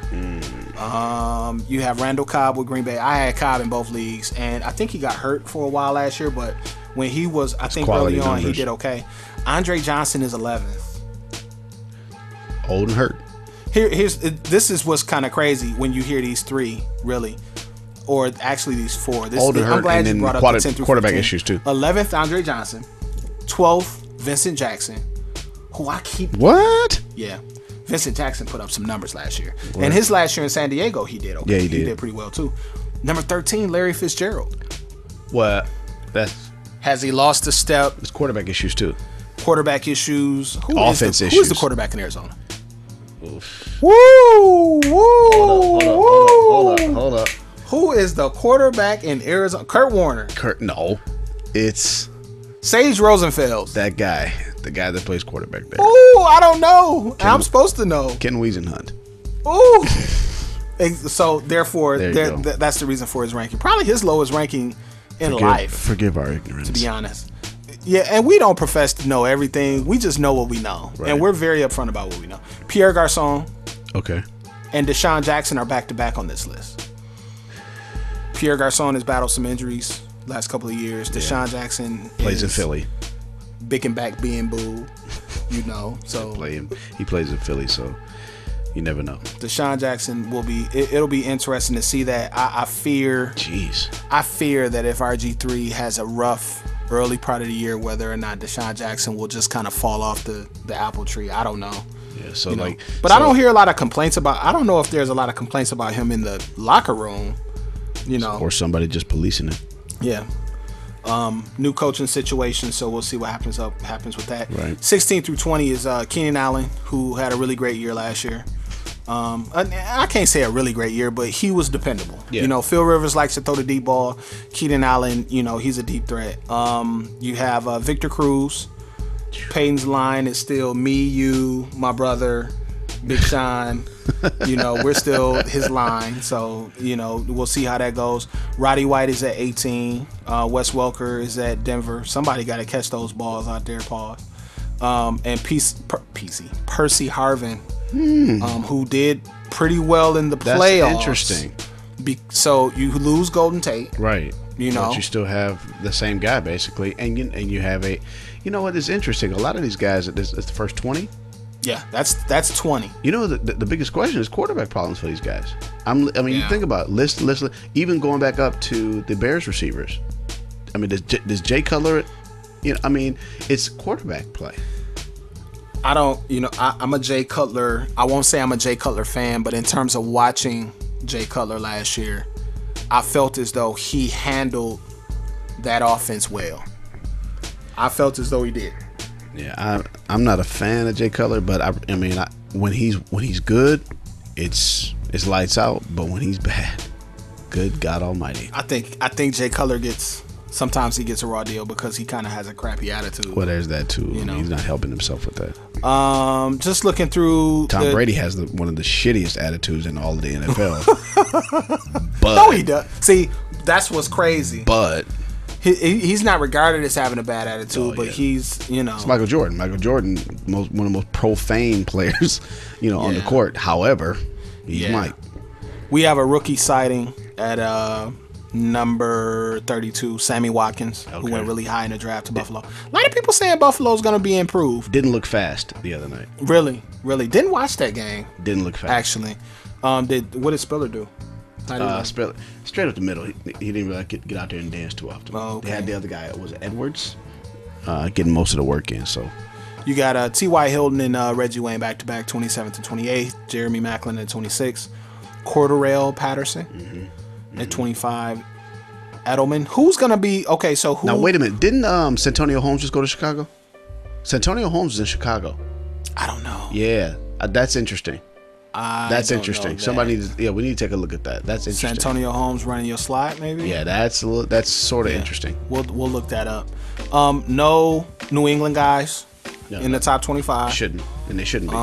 You have Randall Cobb with Green Bay. I had Cobb in both leagues, and I think he got hurt for a while last year, but when he was, I think early on, he did okay. Andre Johnson is 11th. Old and hurt. This is what's kind of crazy when you hear these three, really. Or actually these four. Old and hurt, I'm glad and you brought then up the 10 through quarterback 15. issues, too. 11th, Andre Johnson. 12th, Vincent Jackson, who I keep... What? Yeah. Vincent Jackson put up some numbers last year. What? And his last year in San Diego, he did okay. Yeah, he did. He did pretty well, too. Number 13, Larry Fitzgerald. What? Has he lost a step? It's quarterback issues, too. Quarterback issues. Offense issues. Who is the quarterback in Arizona? Oof. Woo! Hold up. Who is the quarterback in Arizona? Kurt Warner. No. It's Sage Rosenfeld. that guy. The guy that plays quarterback there. Ooh, I don't know. I'm supposed to know. Ken Wiesenhunt. Ooh. So, therefore, that's the reason for his ranking. Probably his lowest ranking in life. Forgive our ignorance. To be honest. Yeah, and we don't profess to know everything. We just know what we know. Right. And we're very upfront about what we know. Pierre Garçon. Okay. And Deshaun Jackson are back-to-back on this list. Pierre Garçon has battled some injuries last couple of years. Deshaun Jackson plays in Philly. Big and back being booed, you know. So he plays in Philly, so you never know. Deshaun Jackson will be. It'll be interesting to see that. I fear. I fear that if RG3 has a rough early part of the year, whether or not Deshaun Jackson will just kind of fall off the apple tree. I don't know. Yeah, so but I don't hear a lot of complaints about. I don't know if there's a lot of complaints about him in the locker room. You know, or somebody just policing it. Yeah. New coaching situation, so we'll see what happens with that. Right. 16 through 20 is Keenan Allen, who had a really great year last year. I can't say a really great year, but he was dependable. Yeah. You know, Phil Rivers likes to throw the deep ball. Keenan Allen, you know, he's a deep threat. You have Victor Cruz. Peyton's line is still me, you, my brother, Big Sean. You know, we're still his line. So, you know, we'll see how that goes. Roddy White is at 18. Wes Welker is at Denver. Somebody got to catch those balls out there, Paul. And Percy Harvin, who did pretty well in the playoffs. That's interesting. So you lose Golden Tate. Right. You know. But you still have the same guy, basically. And you have you know what is interesting? A lot of these guys, it's the first 20. Yeah, that's 20. You know, the biggest question is quarterback problems for these guys. You think about it, list, even going back up to the Bears receivers. I mean, does Jay Cutler, you know, I mean, it's quarterback play. I don't, you know, I'm a Jay Cutler. I won't say I'm a Jay Cutler fan, but in terms of watching Jay Cutler last year, I felt as though he handled that offense well. I felt as though he did. Yeah, I'm not a fan of Jay Cutler, but I mean, when he's good, it's lights out. But when he's bad, good God Almighty. I think Jay Cutler sometimes he gets a raw deal because he kind of has a crappy attitude. Well, there's that too. You know, he's not helping himself with that. Just looking through. Tom Brady has one of the shittiest attitudes in all of the NFL. But no, he does. See, that's what's crazy. But. He's not regarded as having a bad attitude, but he's, you know. It's Michael Jordan. Michael Jordan, one of the most profane players, you know, on the court. However, he's Mike. We have a rookie sighting at number 32, Sammy Watkins, who went really high in the draft to Buffalo. A lot of people saying Buffalo's going to be improved. Didn't look fast the other night. Really? Didn't watch that game. Didn't look fast. Actually. What did Spiller do? Spiller, straight up the middle. He didn't really get out there and dance too often. Oh, okay. They had the other guy, was it Edwards, getting most of the work in. So You got T.Y. Hilton and Reggie Wayne back-to-back, 27th and 28th. Jeremy Maclin at 26. Cordarrelle Patterson at 25. Edelman. Who's going to be... Okay, so who... Now, wait a minute. Didn't Santonio Holmes just go to Chicago? Santonio Holmes is in Chicago. I don't know. Yeah. That's interesting. That's interesting. That. Somebody needs... Yeah, we need to take a look at that. That's interesting. Santonio Holmes running your slot, maybe? Yeah, that's sort of interesting. We'll look that up. No New England guys in the top 25. Shouldn't. And they shouldn't be.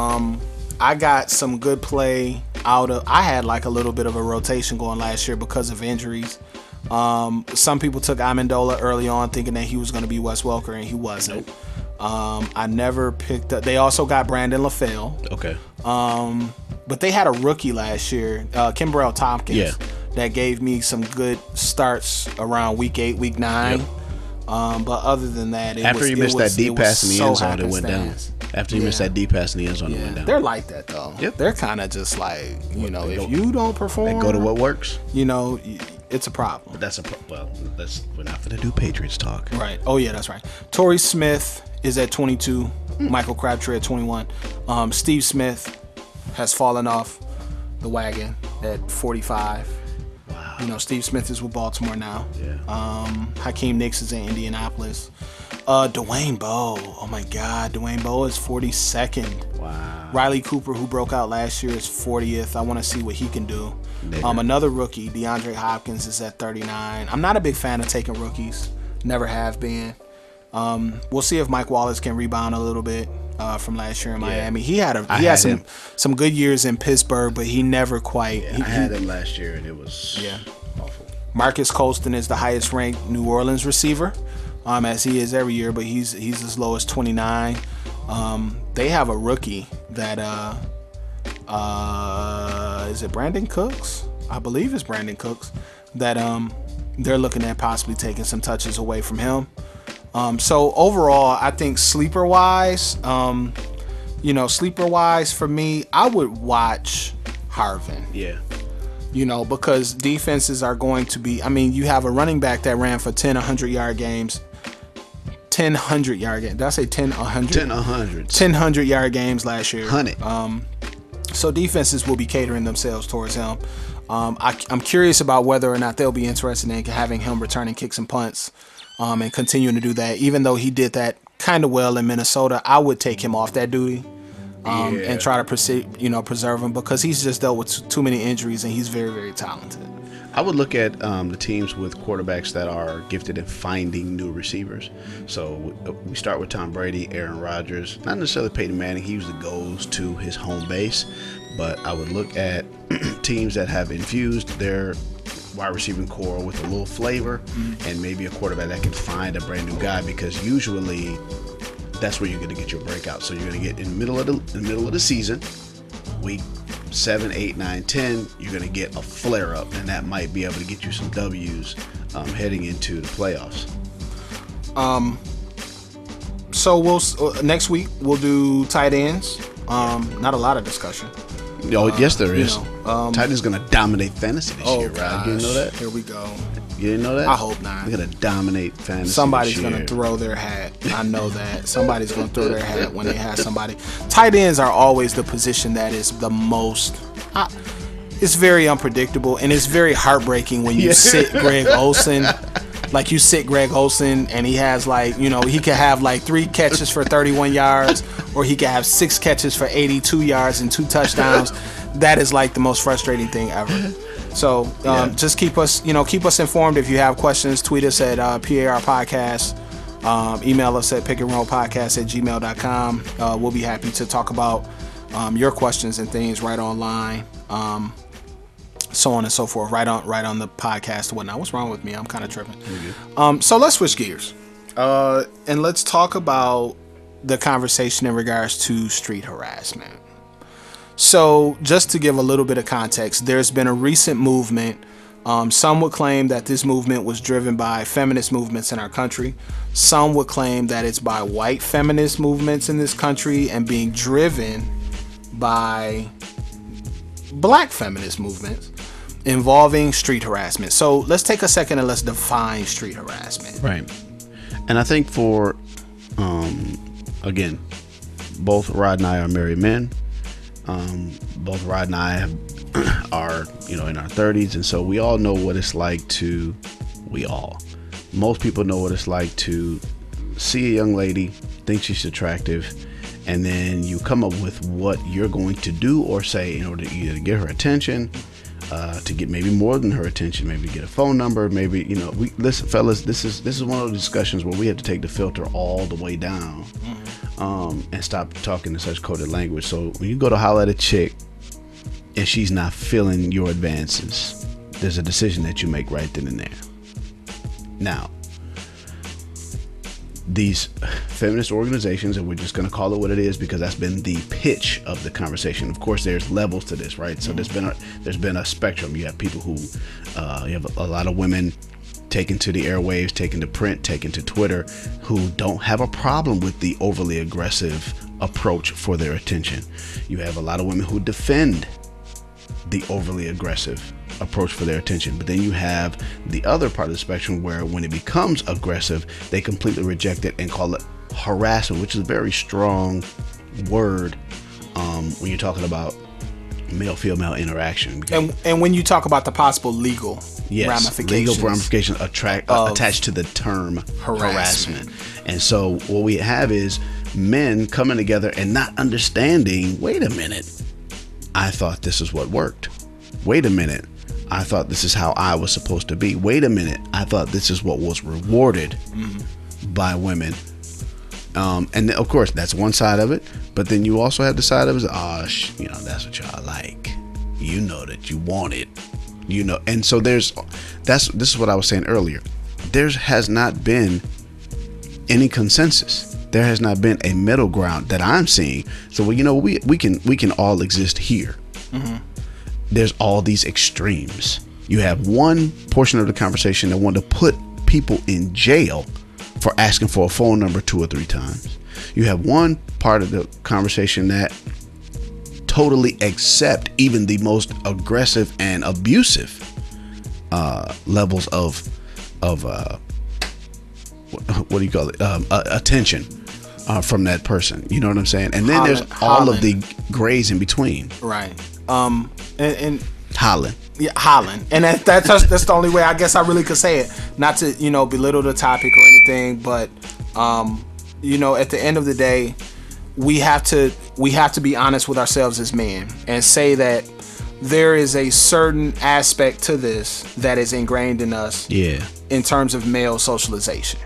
I got some good play out of... I had like a little bit of a rotation going last year because of injuries. Some people took Amendola early on thinking that he was going to be Wes Welker, and he wasn't. I never picked up... They also got Brandon LaFell. Okay. But they had a rookie last year, Kimbrell Tompkins, that gave me some good starts around week 8, week 9. Yep. But other than that, after you missed that deep pass in the end zone, it went down. After you missed that deep pass in the end zone, it went down. They're like that, though. Yep. They're kind of just like, if you don't perform, they go to what works. It's a problem. But that's we're not going to do Patriots talk. Right. Oh, yeah, that's right. Torrey Smith is at 22. Michael Crabtree at 21. Steve Smith has fallen off the wagon at 45. Wow. Steve Smith is with Baltimore now. Yeah. Hakeem Nicks is in Indianapolis. Dwayne Bowe. Oh my God, Dwayne Bowe is 42nd. Wow. Riley Cooper, who broke out last year, is 40th. I want to see what he can do. Another rookie, DeAndre Hopkins, is at 39. I'm not a big fan of taking rookies. Never have been. We'll see if Mike Wallace can rebound a little bit from last year in Miami. He had some good years in Pittsburgh, but he never quite. I had him last year, and it was awful. Marcus Colston is the highest ranked New Orleans receiver, as he is every year, but he's as low as 29. They have a rookie that is it Brandon Cooks? I believe it's Brandon Cooks that they're looking at possibly taking some touches away from him. So overall, I think sleeper wise for me, I would watch Harvin. Yeah. Because defenses are going to be, you have a running back that ran for 10 100-yard games. 10 100-yard games. Did I say 10 100? 10 100. 10 100-yard games last year. 100. So defenses will be catering themselves towards him. I'm curious about whether or not they'll be interested in having him returning kicks and punts. And continuing to do that, even though he did that kind of well in Minnesota, I would take him off that duty and try to preserve him, because he's just dealt with too many injuries, and he's very, very talented. I would look at the teams with quarterbacks that are gifted at finding new receivers. So we start with Tom Brady, Aaron Rodgers, not necessarily Peyton Manning. He usually goes to his home base, but I would look at teams that have infused their wide receiving core with a little flavor and maybe a quarterback that can find a brand new guy, because usually that's where you're going to get your breakout. So you're going to get in the middle of the season, week 7, 8, 9, 10, you're going to get a flare up, and that might be able to get you some W's heading into the playoffs. So next week we'll do tight ends. Not a lot of discussion. Yes, there is. Tight end's going to dominate fantasy this year, right? You didn't know that? Here we go. You didn't know that? I hope not. They're going to dominate fantasy. Somebody's going to throw their hat. I know that. Somebody's going to throw their hat when they have somebody. Tight ends are always the position that is the most... it's very unpredictable, and it's very heartbreaking when you sit Greg Olsen. Like, you sit Greg Olsen, and he has, he could have, 3 catches for 31 yards, or he could have 6 catches for 82 yards and 2 touchdowns. That is, the most frustrating thing ever. So, just keep us informed. If you have questions, tweet us at PAR Podcast. Email us at pickandrollpodcast@gmail.com. We'll be happy to talk about your questions and things right online. So on and so forth, right on the podcast and whatnot. What's wrong with me? I'm kind of tripping. So let's switch gears, and let's talk about the conversation in regards to street harassment. So just to give a little bit of context, there's been a recent movement. Some would claim that this movement was driven by feminist movements in our country. Some would claim that it's by white feminist movements in this country and being driven by black feminist movements involving street harassment. So let's take a second and let's define street harassment. Right. And I think for, again, both Rod and I are married men. Both Rod and I are, in our 30s, and so we all know what it's like to. Most people know what it's like to see a young lady, think she's attractive, and then you come up with what you're going to do or say in order to either get her attention, to get maybe more than her attention, maybe get a phone number, maybe, listen, fellas, this is one of those discussions where we have to take the filter all the way down, and stop talking in such coded language. So when you go to holler at a chick and she's not feeling your advances, there's a decision that you make right then and there. Now, these feminist organizations, and we're just going to call it what it is because that's been the pitch of the conversation. Of course, there's levels to this, right? So there's been a spectrum. You have people who, you have a lot of women taken to the airwaves, taken to print, taken to Twitter, who don't have a problem with the overly aggressive approach for their attention. You have a lot of women who defend the overly aggressive approach for their attention. But then you have the other part of the spectrum where when it becomes aggressive, they completely reject it and call it harassment, which is a very strong word when you're talking about male-female interaction. And when you talk about the possible legal ramifications attached to the term harassment. And so what we have is men coming together and not understanding, wait a minute, I thought this is what worked. Wait a minute, I thought this is how I was supposed to be. Wait a minute, I thought this is what was rewarded by women. And of course, that's one side of it. But then you also have the side of it, that's what y'all like. You know that you want it. And so this is what I was saying earlier. There has not been any consensus. There has not been a middle ground that I'm seeing. So we can all exist here. There's all these extremes. You have one portion of the conversation that want to put people in jail for asking for a phone number 2 or 3 times. You have one part of the conversation that totally accept even the most aggressive and abusive levels of what do you call it? Attention from that person. You know what I'm saying? And then there's all of the grays in between. Right. And hollering. Yeah, hollering. And that's the only way I guess I really could say it. Not to, belittle the topic or anything, but at the end of the day, we have to be honest with ourselves as men and say that there is a certain aspect to this that is ingrained in us in terms of male socialization.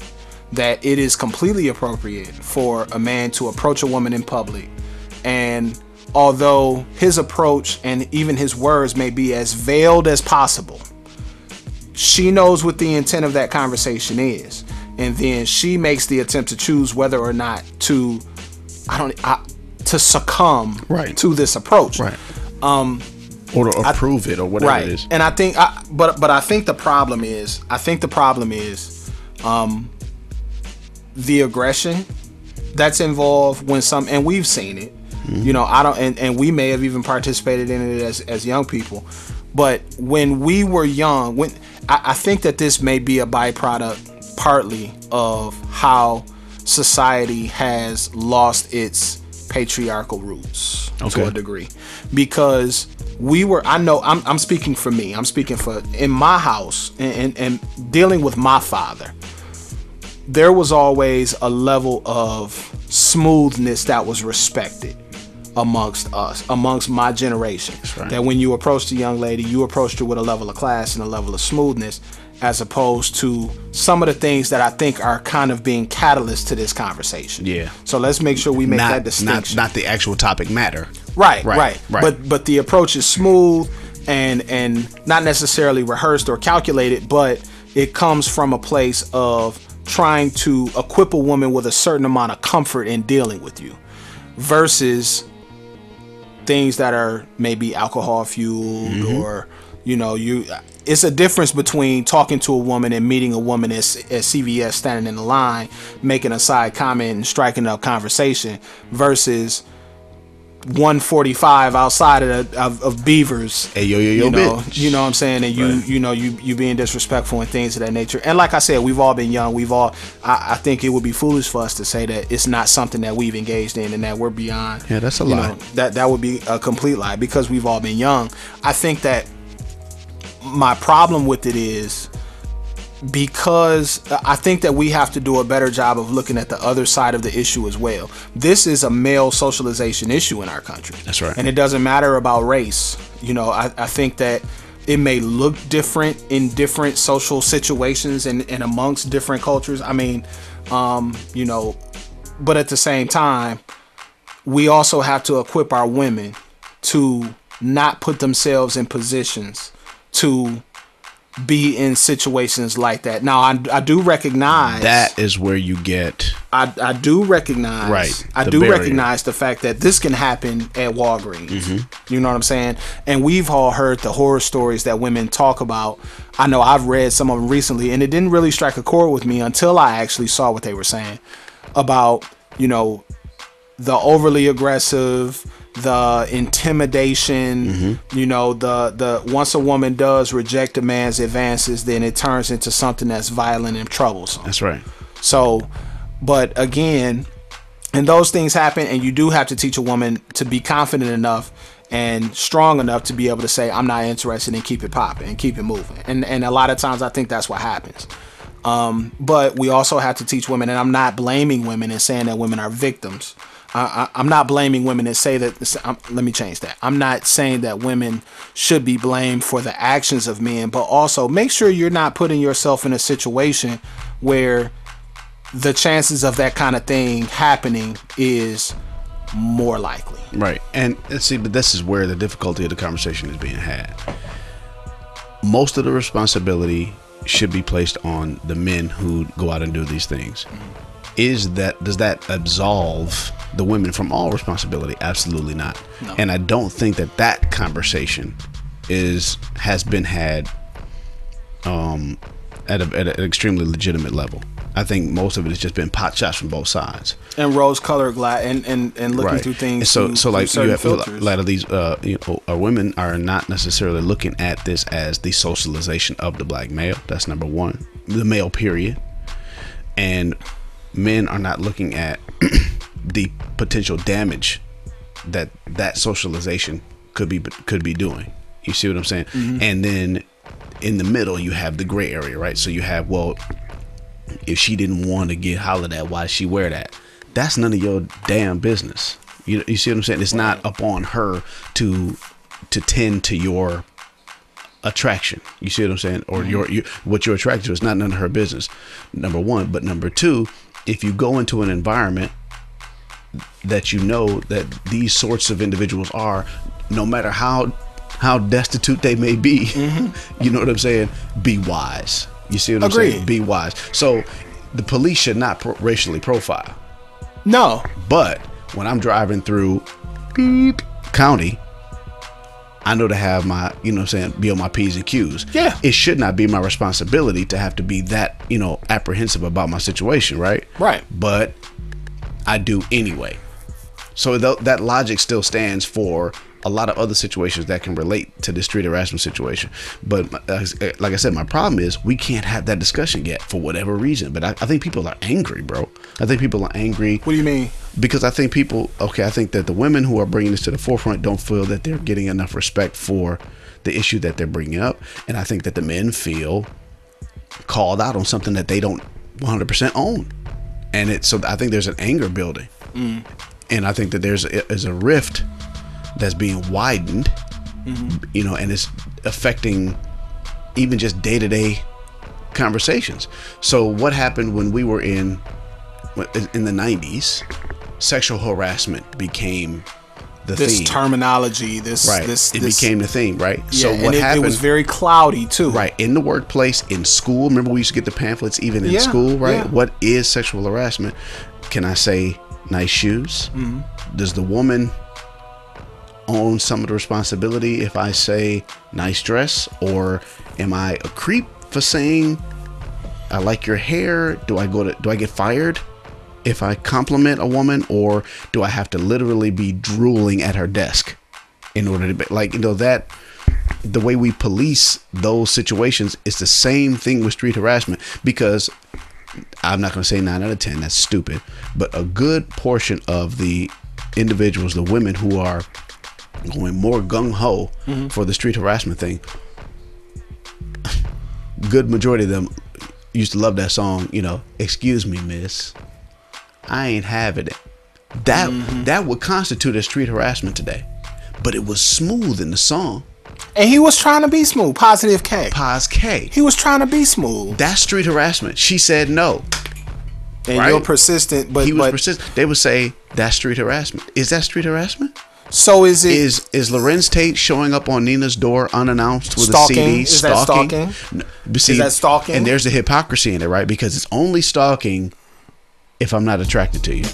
That it is completely appropriate for a man to approach a woman in public, and although his approach and even his words may be as veiled as possible, she knows what the intent of that conversation is, and then she makes the attempt to choose whether or not to succumb to this approach, right? Or to approve it or whatever it is. And I think, but I think the problem is, the aggression that's involved when and we've seen it. And we may have even participated in it as young people, but when we were young, I think that this may be a byproduct partly of how society has lost its patriarchal roots to a degree, because I'm speaking for me, I'm speaking for in my house and dealing with my father, there was always a level of smoothness that was respected amongst us, amongst my generation. Right. That when you approached a young lady, you approached her with a level of class and a level of smoothness, as opposed to some of the things that I think are kind of being catalysts to this conversation. Yeah. So let's make sure we make that distinction. Not the actual topic matter. Right. But the approach is smooth and not necessarily rehearsed or calculated, but it comes from a place of trying to equip a woman with a certain amount of comfort in dealing with you, versus things that are maybe alcohol fueled, or it's a difference between talking to a woman and meeting a woman at CVS, standing in the line, making a side comment and striking up conversation, versus 145 outside of Beavers. Hey, yo, bitch. You know what I'm saying? And you being disrespectful and things of that nature. And like I said, we've all been young. I think it would be foolish for us to say that it's not something that we've engaged in and that we're beyond. Yeah, that's a lie. That would be a complete lie because we've all been young. I think that my problem with it is because I think that we have to do a better job of looking at the other side of the issue as well. This is a male socialization issue in our country. That's right. And it doesn't matter about race. I think that it may look different in different social situations and amongst different cultures. I mean, but at the same time, we also have to equip our women to not put themselves in positions to be in situations like that. Now, I do recognize that is where you get. I do recognize. Right. I do recognize the fact that this can happen at Walgreens. Mm-hmm. You know what I'm saying? And we've all heard the horror stories that women talk about. I know I've read some of them recently, and it didn't really strike a chord with me until I actually saw what they were saying about, the overly aggressive, the intimidation, the once a woman does reject a man's advances, then it turns into something that's violent and troublesome. That's right. So, but again, and those things happen, and you do have to teach a woman to be confident enough and strong enough to be able to say, I'm not interested, and keep it popping and keep it moving. And a lot of times I think that's what happens. But we also have to teach women, and I'm not blaming women and saying that women are victims. I'm not blaming women and say that. Let me change that. I'm not saying that women should be blamed for the actions of men, but also make sure you're not putting yourself in a situation where the chances of that kind of thing happening is more likely. Right. And see, but this is where the difficulty of the conversation is being had. Most of the responsibility should be placed on the men who go out and do these things. Does that absolve the women from all responsibility? Absolutely not. No. And I don't think that conversation has been had at an extremely legitimate level. I think most of it has just been pot shots from both sides and rose-colored glass and looking right. through things. So like you have filters. A lot of these women are not necessarily looking at this as the socialization of the black male. That's number one, the male period, and men are not looking at the potential damage that socialization could be doing. You see what I'm saying? Mm-hmm. And then in the middle you have the gray area, right? So you have, well, if she didn't want to get hollered at, why did she wear that? That's none of your damn business. You see what I'm saying? It's not upon her to tend to your attraction. You see what I'm saying? Or what you're attracted to is not none of her business, number one. But number two, if you go into an environment that you know that these sorts of individuals are, no matter how destitute they may be, you know what I'm saying? Be wise. You see what I'm saying? Be wise. So the police should not racially profile. No. But when I'm driving through county, I know to have my, you know what I'm saying, be on my P's and Q's. Yeah. It should not be my responsibility to have to be that, apprehensive about my situation, right? Right. But I do anyway. So that logic still stands for a lot of other situations that can relate to the street harassment situation. But like I said, my problem is we can't have that discussion yet for whatever reason. But I think people are angry, bro. I think people are angry. What do you mean? Because I think I think that the women who are bringing this to the forefront don't feel that they're getting enough respect for the issue that they're bringing up. And I think that the men feel called out on something that they don't 100% own. And so I think there's an anger building. And I think that there's a rift that's being widened, and it's affecting even just day-to-day conversations. So what happened when we were in the 90s? Sexual harassment became the theme. This terminology, it became the theme, right? Yeah, so what happened? It was very cloudy too. Right, in the workplace, in school. Remember, we used to get the pamphlets even in school, right? Yeah. What is sexual harassment? Can I say nice shoes? Does the woman own some of the responsibility if I say nice dress? Or am I a creep for saying I like your hair? Do I get fired? if I compliment a woman, or do I have to literally be drooling at her desk in order to be, like, you know, that the way we police those situations is the same thing with street harassment, because I'm not going to say 9 out of 10, that's stupid, but a good portion of the individuals, the women who are going more gung-ho for the street harassment thing, good majority of them used to love that song, you know, excuse me, miss, I ain't having it. That would constitute as street harassment today, but it was smooth in the song. And he was trying to be smooth. Positive K. Pos K. He was trying to be smooth. That's street harassment. She said no. And right? you're persistent, but he was persistent. They would say that's street harassment. Is that street harassment? So is it? Is Lorenz Tate showing up on Nina's door unannounced with stalking? a CD? Is that stalking? No, see, is that stalking? And there's the hypocrisy in it, right? Because it's only stalking if I'm not attracted to you.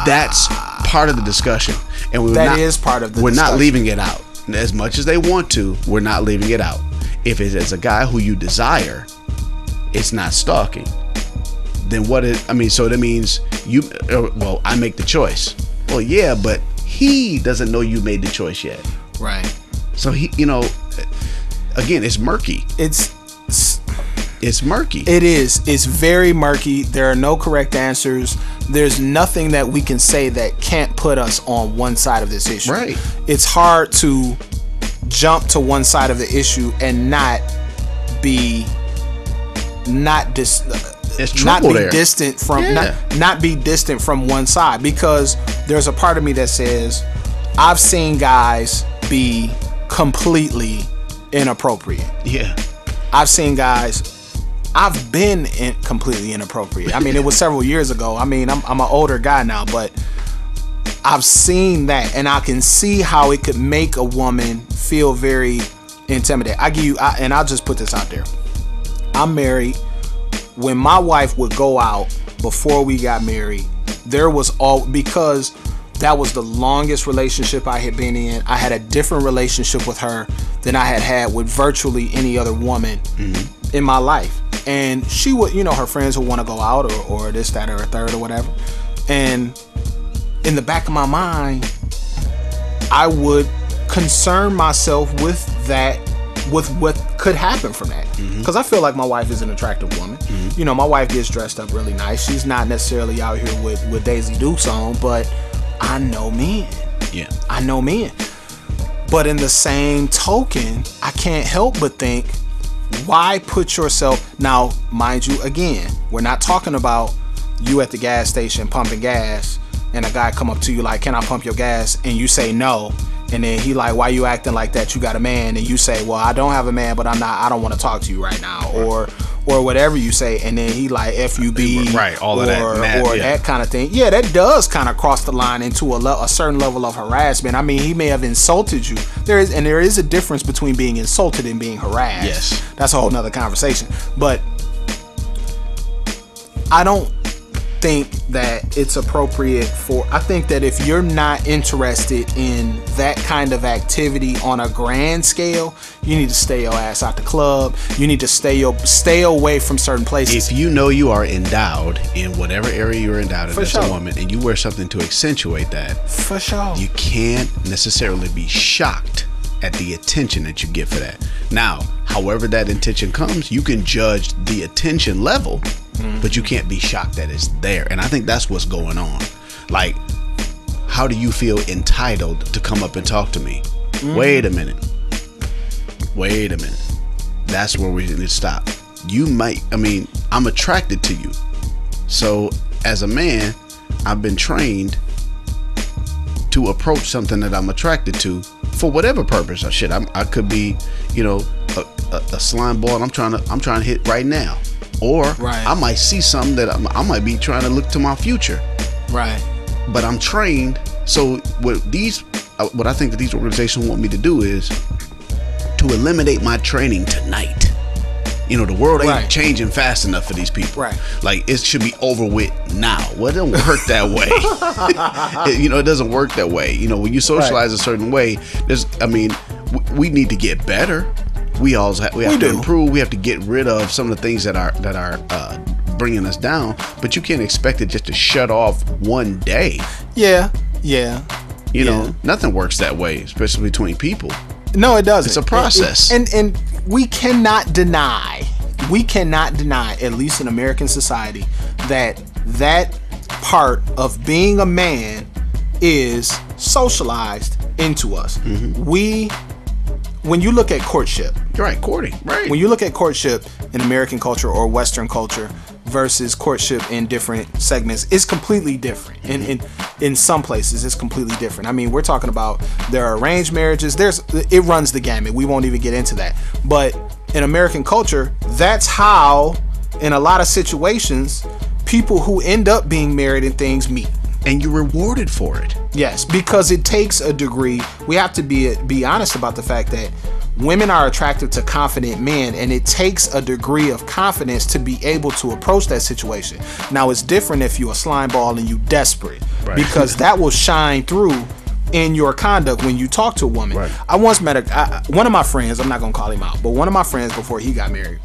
That's part of the discussion, and that is part of the. We're discussion. not leaving it out. As much as they want to, we're not leaving it out. If it's as a guy who you desire, it's not stalking. Then what is? I mean, so that means you. Well, I make the choice. Well, yeah, but he doesn't know you made the choice yet. Right. So he, you know, again, it's murky. It's murky. It is. It's very murky. There are no correct answers. There's nothing that we can say that can't put us on one side of this issue. Right. It's hard to jump to one side of the issue and not be distant from not be distant from one side, because there's a part of me that says I've seen guys be completely inappropriate. Yeah. I've seen guys. I've been completely inappropriate. I mean, it was several years ago. I mean, I'm an older guy now, but I've seen that, and I can see how it could make a woman feel very intimidated. And I'll just put this out there. I'm married. When my wife would go out before we got married, because that was the longest relationship I had been in. I had a different relationship with her than I had with virtually any other woman in my life. And she would, you know, her friends would want to go out or this, that, or a third or whatever. And in the back of my mind, I would concern myself with that, with what could happen from that. Because I feel like my wife is an attractive woman. You know, my wife gets dressed up really nice. She's not necessarily out here with Daisy Dukes on, but I know men. Yeah. I know men. But in the same token, I can't help but think, why put yourself, now mind you, again, we're not talking about you at the gas station pumping gas and a guy come up to you like, can I pump your gas? And you say no, and then he like, why you acting like that? You got a man. And you say, well, I don't have a man, but I don't want to talk to you right now, or whatever you say. And then he like FUB, right, all of that, that kind of thing. Yeah, that does kind of cross the line into a certain level of harassment. I mean, he may have insulted you. There is a difference between being insulted and being harassed. Yes, that's a whole nother conversation. But I don't think that it's appropriate I think that if you're not interested in that kind of activity on a grand scale, you need to stay your ass out the club. You need to stay away from certain places. If you know you are endowed in whatever area you're endowed in as sure. a woman, and you wear something to accentuate that, for sure, you can't necessarily be shocked at the attention that you get for that. Now, however that attention comes, you can judge the attention level, but you can't be shocked that it's there. And I think that's what's going on. Like, how do you feel entitled to come up and talk to me? Wait a minute. That's where we need to stop. I'm attracted to you. So as a man, I've been trained to approach something that I'm attracted to for whatever purpose. I could be, you know, a slime ball and I'm trying to hit right now. Or I might see something that I might be trying to look to my future. Right. But I'm trained. So what I think that these organizations want me to do is to eliminate my training tonight. You know, the world ain't changing fast enough for these people. Right. Like, it should be over with now. Well, it don't work that way. It doesn't work that way. You know, when you socialize a certain way, we need to get better. We have to improve. We have to get rid of some of the things that are bringing us down, but you can't expect it just to shut off one day. Yeah. You know, nothing works that way, especially between people. No, it doesn't. It's a process. And we cannot deny, at least in American society, that part of being a man is socialized into us. When you look at courtship, right, courting, right. When you look at courtship in American culture or Western culture versus courtship in different segments, it's completely different. In some places, it's completely different. I mean, we're talking about there are arranged marriages. It runs the gamut. We won't even get into that. But in American culture, that's how, in a lot of situations, people who end up being married and things meet. And you're rewarded for it. Yes, because it takes a degree. We have to be honest about the fact that women are attracted to confident men, and it takes a degree of confidence to be able to approach that situation. Now, it's different if you're a slime ball and you desperate, right? Because that will shine through in your conduct when you talk to a woman. Right. I once met one of my friends. I'm not gonna call him out, but one of my friends before he got married,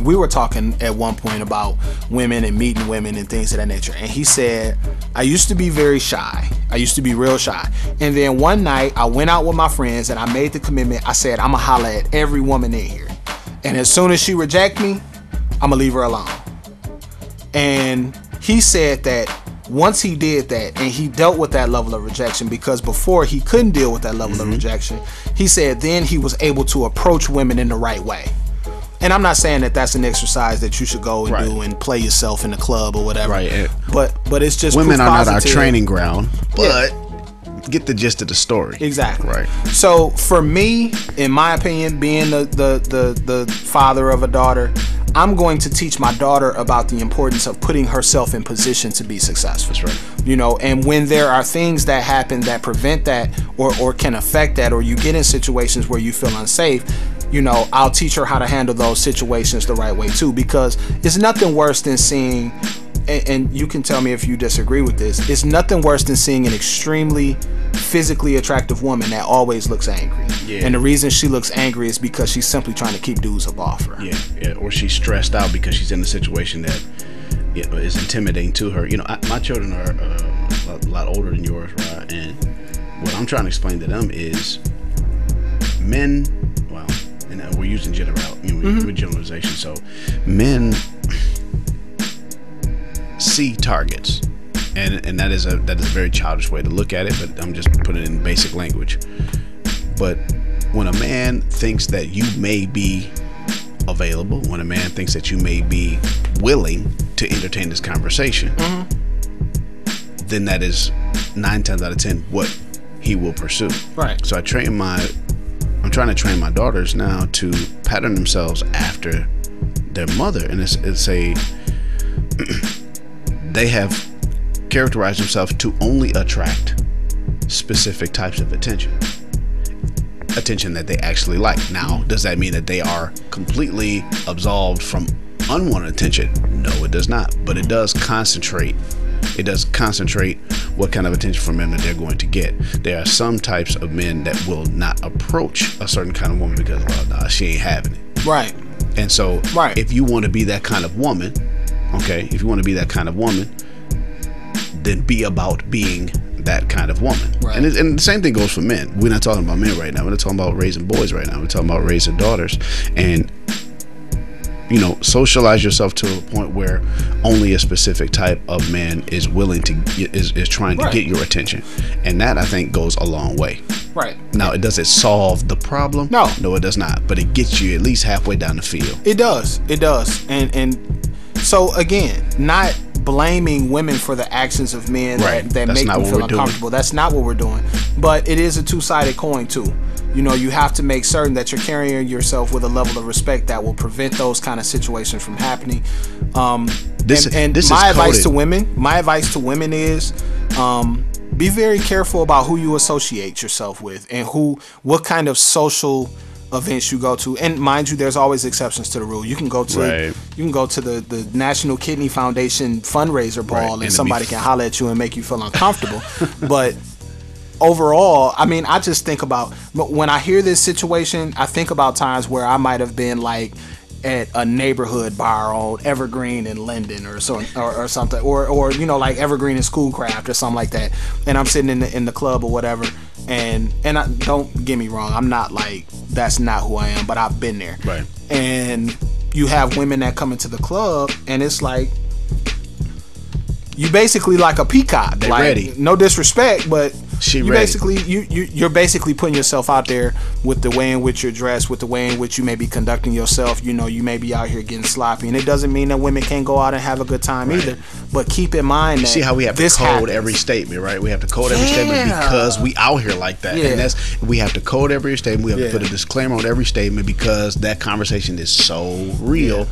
we were talking at one point about women and meeting women and things of that nature. And he said, I used to be very shy. I used to be real shy. And then one night I went out with my friends and I made the commitment. I said, I'm going to holler at every woman in here. And as soon as she reject me, I'm going to leave her alone. And he said that once he did that and he dealt with that level of rejection, because before he couldn't deal with that level of rejection, he said then he was able to approach women in the right way. And I'm not saying that that's an exercise that you should go and do and play yourself in the club or whatever. Right. But it's just women are not our training ground, but get the gist of the story. Exactly. Right. So for me, in my opinion, being the father of a daughter, I'm going to teach my daughter about the importance of putting herself in position to be successful. That's right. You know, and when there are things that happen that prevent that or can affect that, or you get in situations where you feel unsafe, you know, I'll teach her how to handle those situations the right way too, because it's nothing worse than seeing, and you can tell me if you disagree with this, it's nothing worse than seeing an extremely physically attractive woman that always looks angry. Yeah. And the reason she looks angry is because she's simply trying to keep dudes up off her. Yeah. Or she's stressed out because she's in a situation that is intimidating to her. You know, my children are a lot older than yours, right? And what I'm trying to explain to them is men, and we're using we're generalization. So men see targets, and that is a very childish way to look at it. But I'm just putting it in basic language. But when a man thinks that you may be available, when a man thinks that you may be willing to entertain this conversation, then that is 9 times out of 10 what he will pursue. Right. So I'm trying to train my daughters now to pattern themselves after their mother, and they have characterized themselves to only attract specific types of attention that they actually like. Now, does that mean that they are completely absolved from unwanted attention? No, it does not. But it does concentrate. It does concentrate what kind of attention from men that they're going to get. There are some types of men that will not approach a certain kind of woman because, well, nah, she ain't having it. Right. And so, if you want to be that kind of woman, if you want to be that kind of woman, then be about being that kind of woman. Right. And the same thing goes for men. We're not talking about men right now. We're not talking about raising boys right now. We're talking about raising daughters. And you know, socialize yourself to a point where only a specific type of man is willing to is trying to get your attention, and that I think goes a long way. Right. Now, does it solve the problem? No, it does not. But it gets you at least halfway down the field. It does. And so again, not blaming women for the actions of men that make them feel uncomfortable. That's not what we're doing. But it is a two-sided coin too. You know, you have to make certain that you're carrying yourself with a level of respect that will prevent those kind of situations from happening. My advice to women is be very careful about who you associate yourself with and what kind of social events you go to. And mind you, there's always exceptions to the rule. You can go to the National Kidney Foundation fundraiser ball and somebody can holler at you and make you feel uncomfortable. But overall, I mean, I just think about when I hear this situation, I think about times where I might have been like at a neighborhood bar on Evergreen and Linden or something, or you know, like Evergreen and Schoolcraft or something like that, and I'm sitting in the club or whatever, and don't get me wrong, I'm not like, that's not who I am, but I've been there. Right. And you have women that come into the club, and it's like, you basically like a peacock. They like, ready. No disrespect, but She you ready. basically you're basically putting yourself out there with the way in which you're dressed, with the way in which you may be conducting yourself. You know, you may be out here getting sloppy, and it doesn't mean that women can't go out and have a good time either. But keep in mind that See how we have to this code happens. every statement, right? We have to code every statement because we out here like that. Yeah. And we have to code every statement. We have Yeah. to put a disclaimer on every statement because that conversation is so real.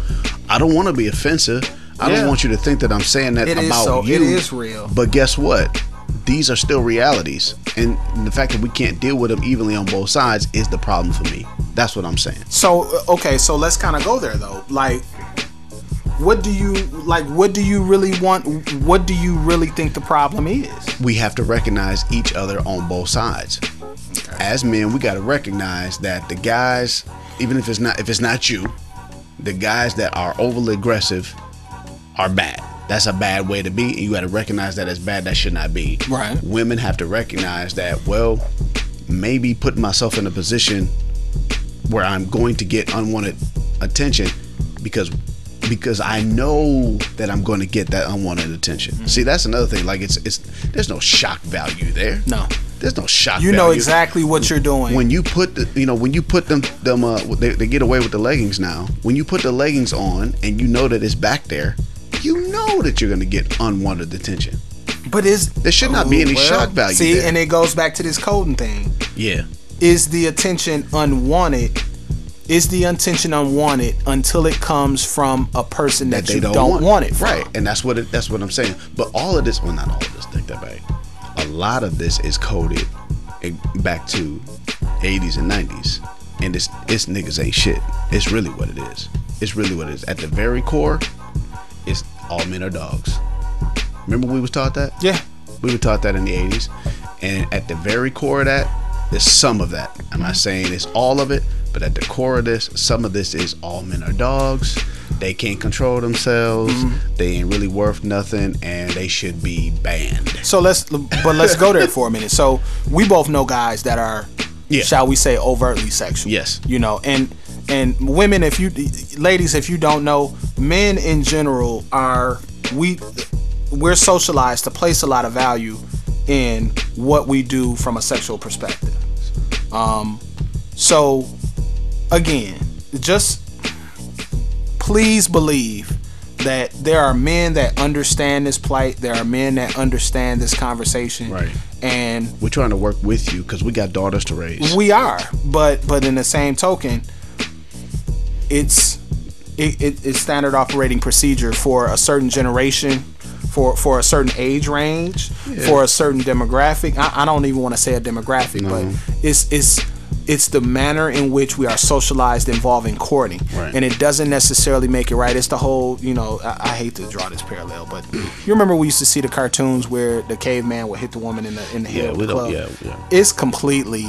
I don't want to be offensive. I don't want you to think that I'm saying that about you. It is real. But guess what? These are still realities. And the fact that we can't deal with them evenly on both sides is the problem for me. That's what I'm saying. So okay, so let's kind of go there though. Like, what do you really want? What do you really think the problem is? We have to recognize each other on both sides. As men, we got to recognize that the guys, even if it's not you, the guys that are overly aggressive are bad. That's a bad way to be, and you got to recognize that as bad. That should not be. Right. Women have to recognize that, well, maybe putting myself in a position where I'm going to get unwanted attention because I know that I'm going to get that unwanted attention. Mm-hmm. See, that's another thing. Like, it's there's no shock value there. No. There's no shock You value. know exactly what you're doing. When you put them they get away with the leggings now. When you put the leggings on and you know that it's back there, you know that you're going to get unwanted attention. But there should not be any shock value see, there. and it goes back to this coding thing. Yeah. Is the attention unwanted? Is the attention unwanted until it comes from a person that you don't want it from? Right, and that's what I'm saying. But all of this, well, not all of this, take that back. A lot of this is coded back to 80s and 90s, and it's niggas ain't shit. It's really what it is. It's really what it is. At the very core, it's all men are dogs. Remember we was taught that? Yeah. We were taught that in the 80s, and at the very core of that, there's some of that. I'm not saying it's all of it, but at the core of this, some of this is all men are dogs. They can't control themselves. Mm-hmm. They ain't really worth nothing, and they should be banned. So let's go there for a minute. So we both know guys that are, shall we say, overtly sexual. Yes. You know, and women, ladies, if you don't know, men in general we're socialized to place a lot of value in what we do from a sexual perspective. So again, just please believe that there are men that understand this plight. There are men that understand this conversation. Right. And we're trying to work with you because we got daughters to raise. We are, but in the same token, it's standard operating procedure for a certain generation, for a certain age range, for a certain demographic. I don't even want to say a demographic, but it's the manner in which we are socialized involving courting. Right. And it doesn't necessarily make it right. It's the whole, you know, I hate to draw this parallel, but you remember we used to see the cartoons where the caveman would hit the woman in the head of the club. It's completely,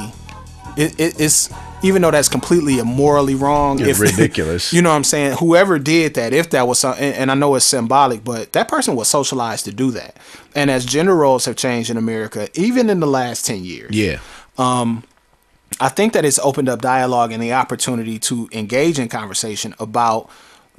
it's even though that's completely immorally wrong. It's ridiculous. You know what I'm saying? Whoever did that, if that was something, and I know it's symbolic, but that person was socialized to do that. And as gender roles have changed in America, even in the last 10 years. Yeah. I think that it's opened up dialogue and the opportunity to engage in conversation about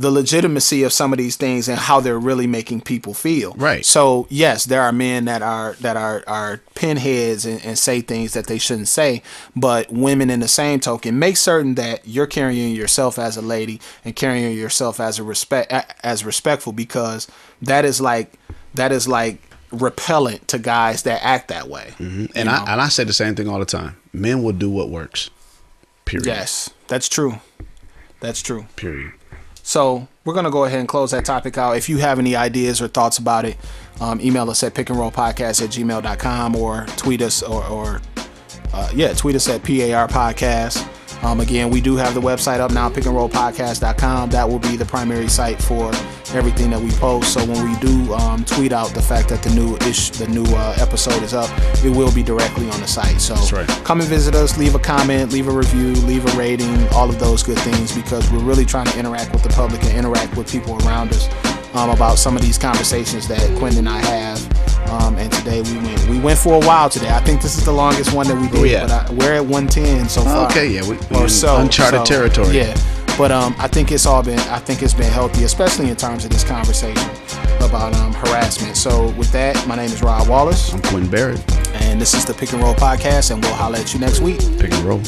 the legitimacy of some of these things and how they're really making people feel. Right. So yes, there are men that are pinheads and say things that they shouldn't say, but women in the same token, make certain that you're carrying yourself as a lady and carrying yourself as respectful, because that is like repellent to guys that act that way. Mm-hmm. And I say the same thing all the time. Men will do what works. Period. Yes, that's true. That's true. Period. So we're going to go ahead and close that topic out. If you have any ideas or thoughts about it, email us at pickandrollpodcast@gmail.com or tweet us tweet us at PAR Podcast. Again, we do have the website up now, pickandrollpodcast.com. That will be the primary site for everything that we post. So when we do tweet out the fact that the new episode is up, it will be directly on the site. So come and visit us, leave a comment, leave a review, leave a rating, all of those good things, because we're really trying to interact with the public and interact with people around us about some of these conversations that Quentin and I have. And today we went for a while today. I think this is the longest one that we did. But we're at 110 so far. Okay, yeah, we're in uncharted territory. Yeah, but I think it's been healthy, especially in terms of this conversation about harassment. So with that, my name is Rod Wallace. I'm Quentin Barrett, and this is the Pick and Roll Podcast, and we'll holler at you next week. Pick and roll.